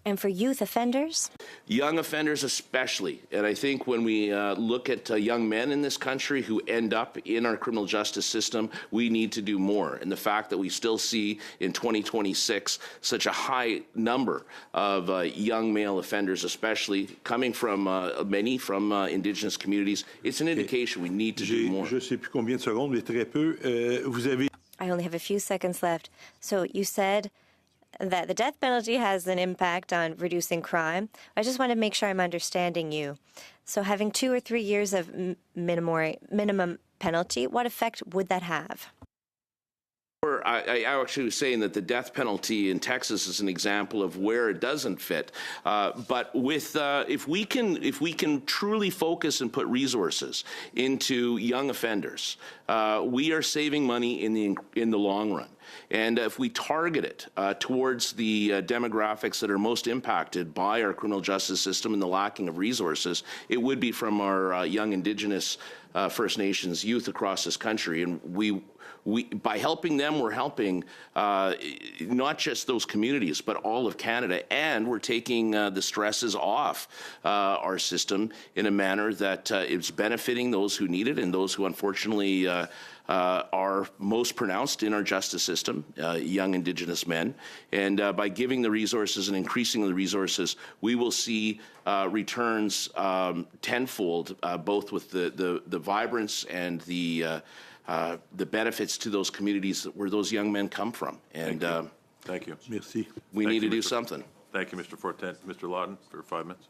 And for youth offenders? Young offenders especially. And I think when we look at young men in this country who end up in our criminal justice system, we need to do more. And the fact that we still see in 2026 such a high number of young male offenders, especially coming from many from Indigenous communities, it's an indication we need to do more. Je sais plus combien de secondes, mais très peu. Vous avez... I only have a few seconds left. So you said that the death penalty has an impact on reducing crime. I just want to make sure I'm understanding you. So having 2 or 3 years of minimum penalty, what effect would that have? I actually was saying that the death penalty in Texas is an example of where it doesn't fit. But with if we can truly focus and put resources into young offenders, we are saving money in the long run. And if we target it towards the demographics that are most impacted by our criminal justice system and the lacking of resources, it would be from our young Indigenous First Nations youth across this country. And by helping them, we're helping not just those communities, but all of Canada, and we're taking the stresses off our system in a manner that is benefiting those who need it and those who unfortunately are most pronounced in our justice system, young Indigenous men. And by giving the resources and increasing the resources, we will see returns tenfold, both with the vibrance and the benefits to those communities where those young men come from. And Thank you. Merci. we need to do something. Thank you, Mr. Fortin. Mr. Lawton, for 5 minutes.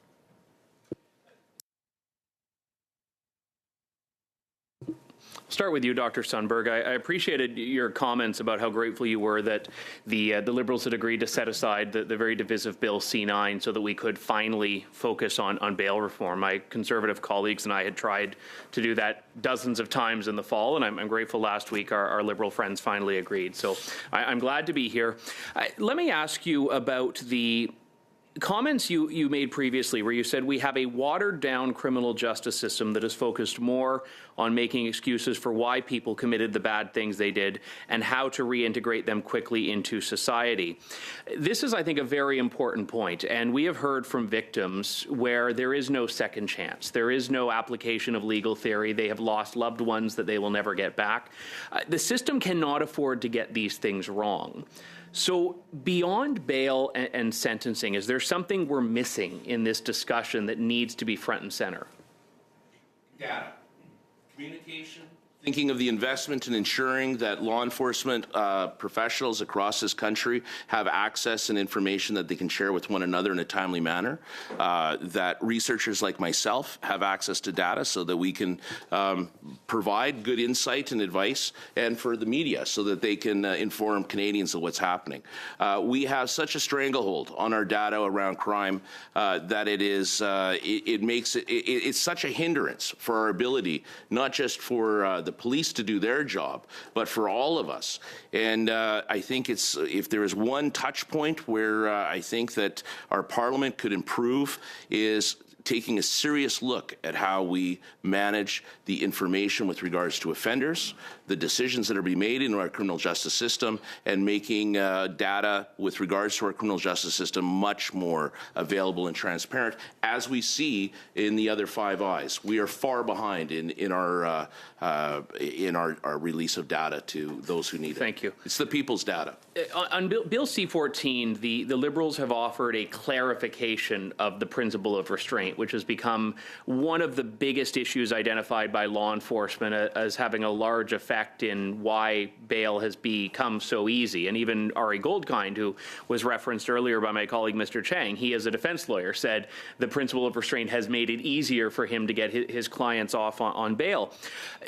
Start with you, Dr. Sundberg. I appreciated your comments about how grateful you were that the Liberals had agreed to set aside the very divisive Bill C-9 so that we could finally focus on bail reform. My Conservative colleagues and I had tried to do that dozens of times in the fall, and I'm grateful last week our Liberal friends finally agreed. So I'm glad to be here. Let me ask you about the comments you made previously where you said we have a watered-down criminal justice system that is focused more on making excuses for why people committed the bad things they did and how to reintegrate them quickly into society. This is, I think, a very important point, and we have heard from victims where there is no second chance. There is no application of legal theory. They have lost loved ones that they will never get back. The system cannot afford to get these things wrong. So beyond bail and sentencing, is there something we're missing in this discussion that needs to be front and center? Data. Communication. Thinking of the investment in ensuring that law enforcement professionals across this country have access and information that they can share with one another in a timely manner, that researchers like myself have access to data so that we can provide good insight and advice, and for the media so that they can inform Canadians of what's happening. We have such a stranglehold on our data around crime that it's such a hindrance for our ability, not just for the police to do their job, but for all of us. And I think if there is one touch point where I think that our Parliament could improve is taking a serious look at how we manage the information with regards to offenders, the decisions that are being made in our criminal justice system, and making data with regards to our criminal justice system much more available and transparent, as we see in the other Five Eyes. We are far behind in our release of data to those who need it. Thank you. It's the people's data. On Bill C-14, the Liberals have offered a clarification of the principle of restraint, which has become one of the biggest issues identified by law enforcement as having a large effect in why bail has become so easy. And even Ari Goldkind, who was referenced earlier by my colleague Mr. Chang, he as a defense lawyer said the principle of restraint has made it easier for him to get his clients off on bail.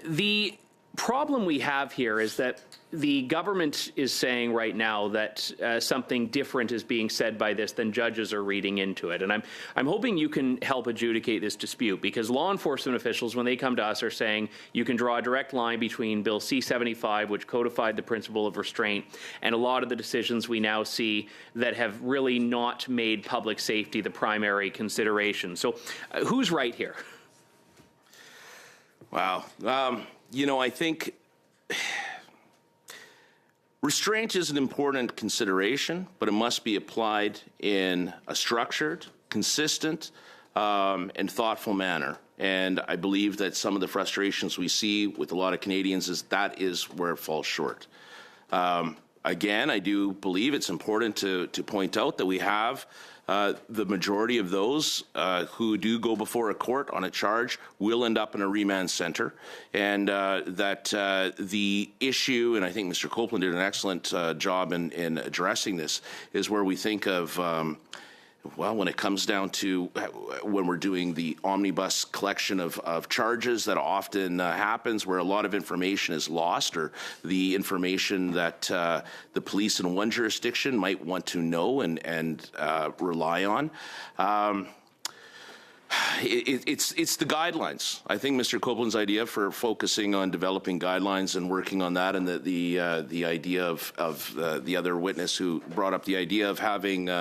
The problem we have here is that the government is saying right now that something different is being said by this than judges are reading into it. And I'm hoping you can help adjudicate this dispute, because law enforcement officials, when they come to us, are saying you can draw a direct line between Bill C-75, which codified the principle of restraint, and a lot of the decisions we now see that have really not made public safety the primary consideration. So who's right here? Wow. I think restraint is an important consideration, but it must be applied in a structured, consistent, and thoughtful manner. And I believe that some of the frustrations we see with a lot of Canadians is where it falls short. Again, I do believe it's important to point out that we have the majority of those who do go before a court on a charge will end up in a remand center, and that the issue, and I think Mr. Copeland did an excellent job in addressing this, is where we think of when it comes down to when we're doing the omnibus collection of charges, that often happens where a lot of information is lost, or the information that the police in one jurisdiction might want to know and rely on. It's the guidelines. I think Mr. Copeland's idea for focusing on developing guidelines and working on that, and the idea of the other witness who brought up the idea of having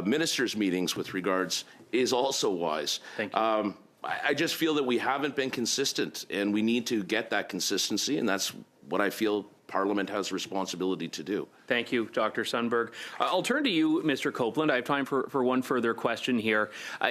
ministers' meetings with regards is also wise. Thank you. I just feel that we haven't been consistent, and we need to get that consistency, and that's what I feel Parliament has a responsibility to do. Thank you, Dr. Sundberg. I'll turn to you, Mr. Copeland. I have time for one further question here.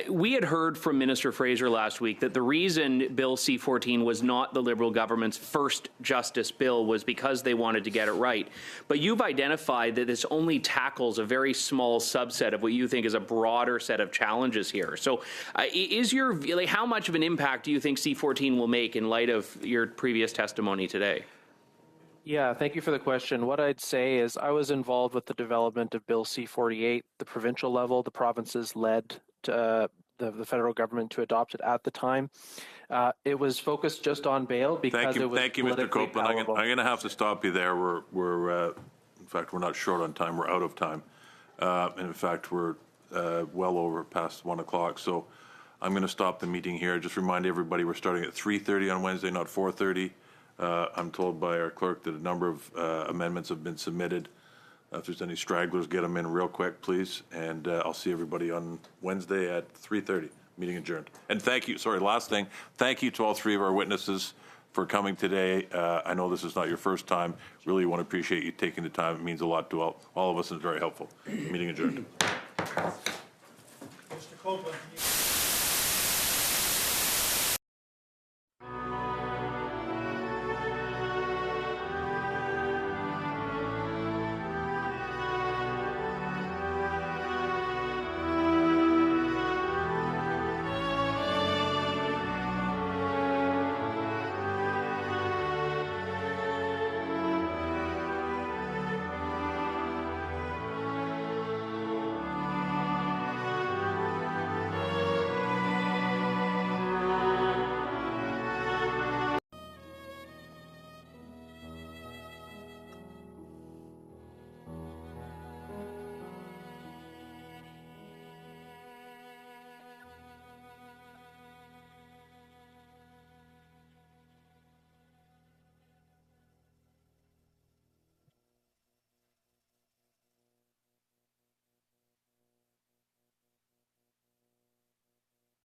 We had heard from Minister Fraser last week that the reason Bill C-14 was not the Liberal government's first justice bill was because they wanted to get it right. But you've identified that this only tackles a very small subset of what you think is a broader set of challenges here. So how much of an impact do you think C-14 will make in light of your previous testimony today? Yeah, thank you for the question. What I'd say is I was involved with the development of Bill C-48, the provincial level. The provinces led the federal government to adopt it at the time. It was focused just on bail because it was Thank you, Mr. Copeland. I'm going to have to stop you there. In fact, we're not short on time. We're out of time. And in fact, we're well over past 1 o'clock. So I'm going to stop the meeting here. Just remind everybody we're starting at 3:30 on Wednesday, not 4:30. I'm told by our clerk that a number of amendments have been submitted. If there's any stragglers, get them in real quick, please. And I'll see everybody on Wednesday at 3:30. Meeting adjourned. And thank you. Sorry, last thing. Thank you to all three of our witnesses for coming today. I know this is not your first time. Really want to appreciate you taking the time. It means a lot to all of us and it's very helpful. Meeting adjourned.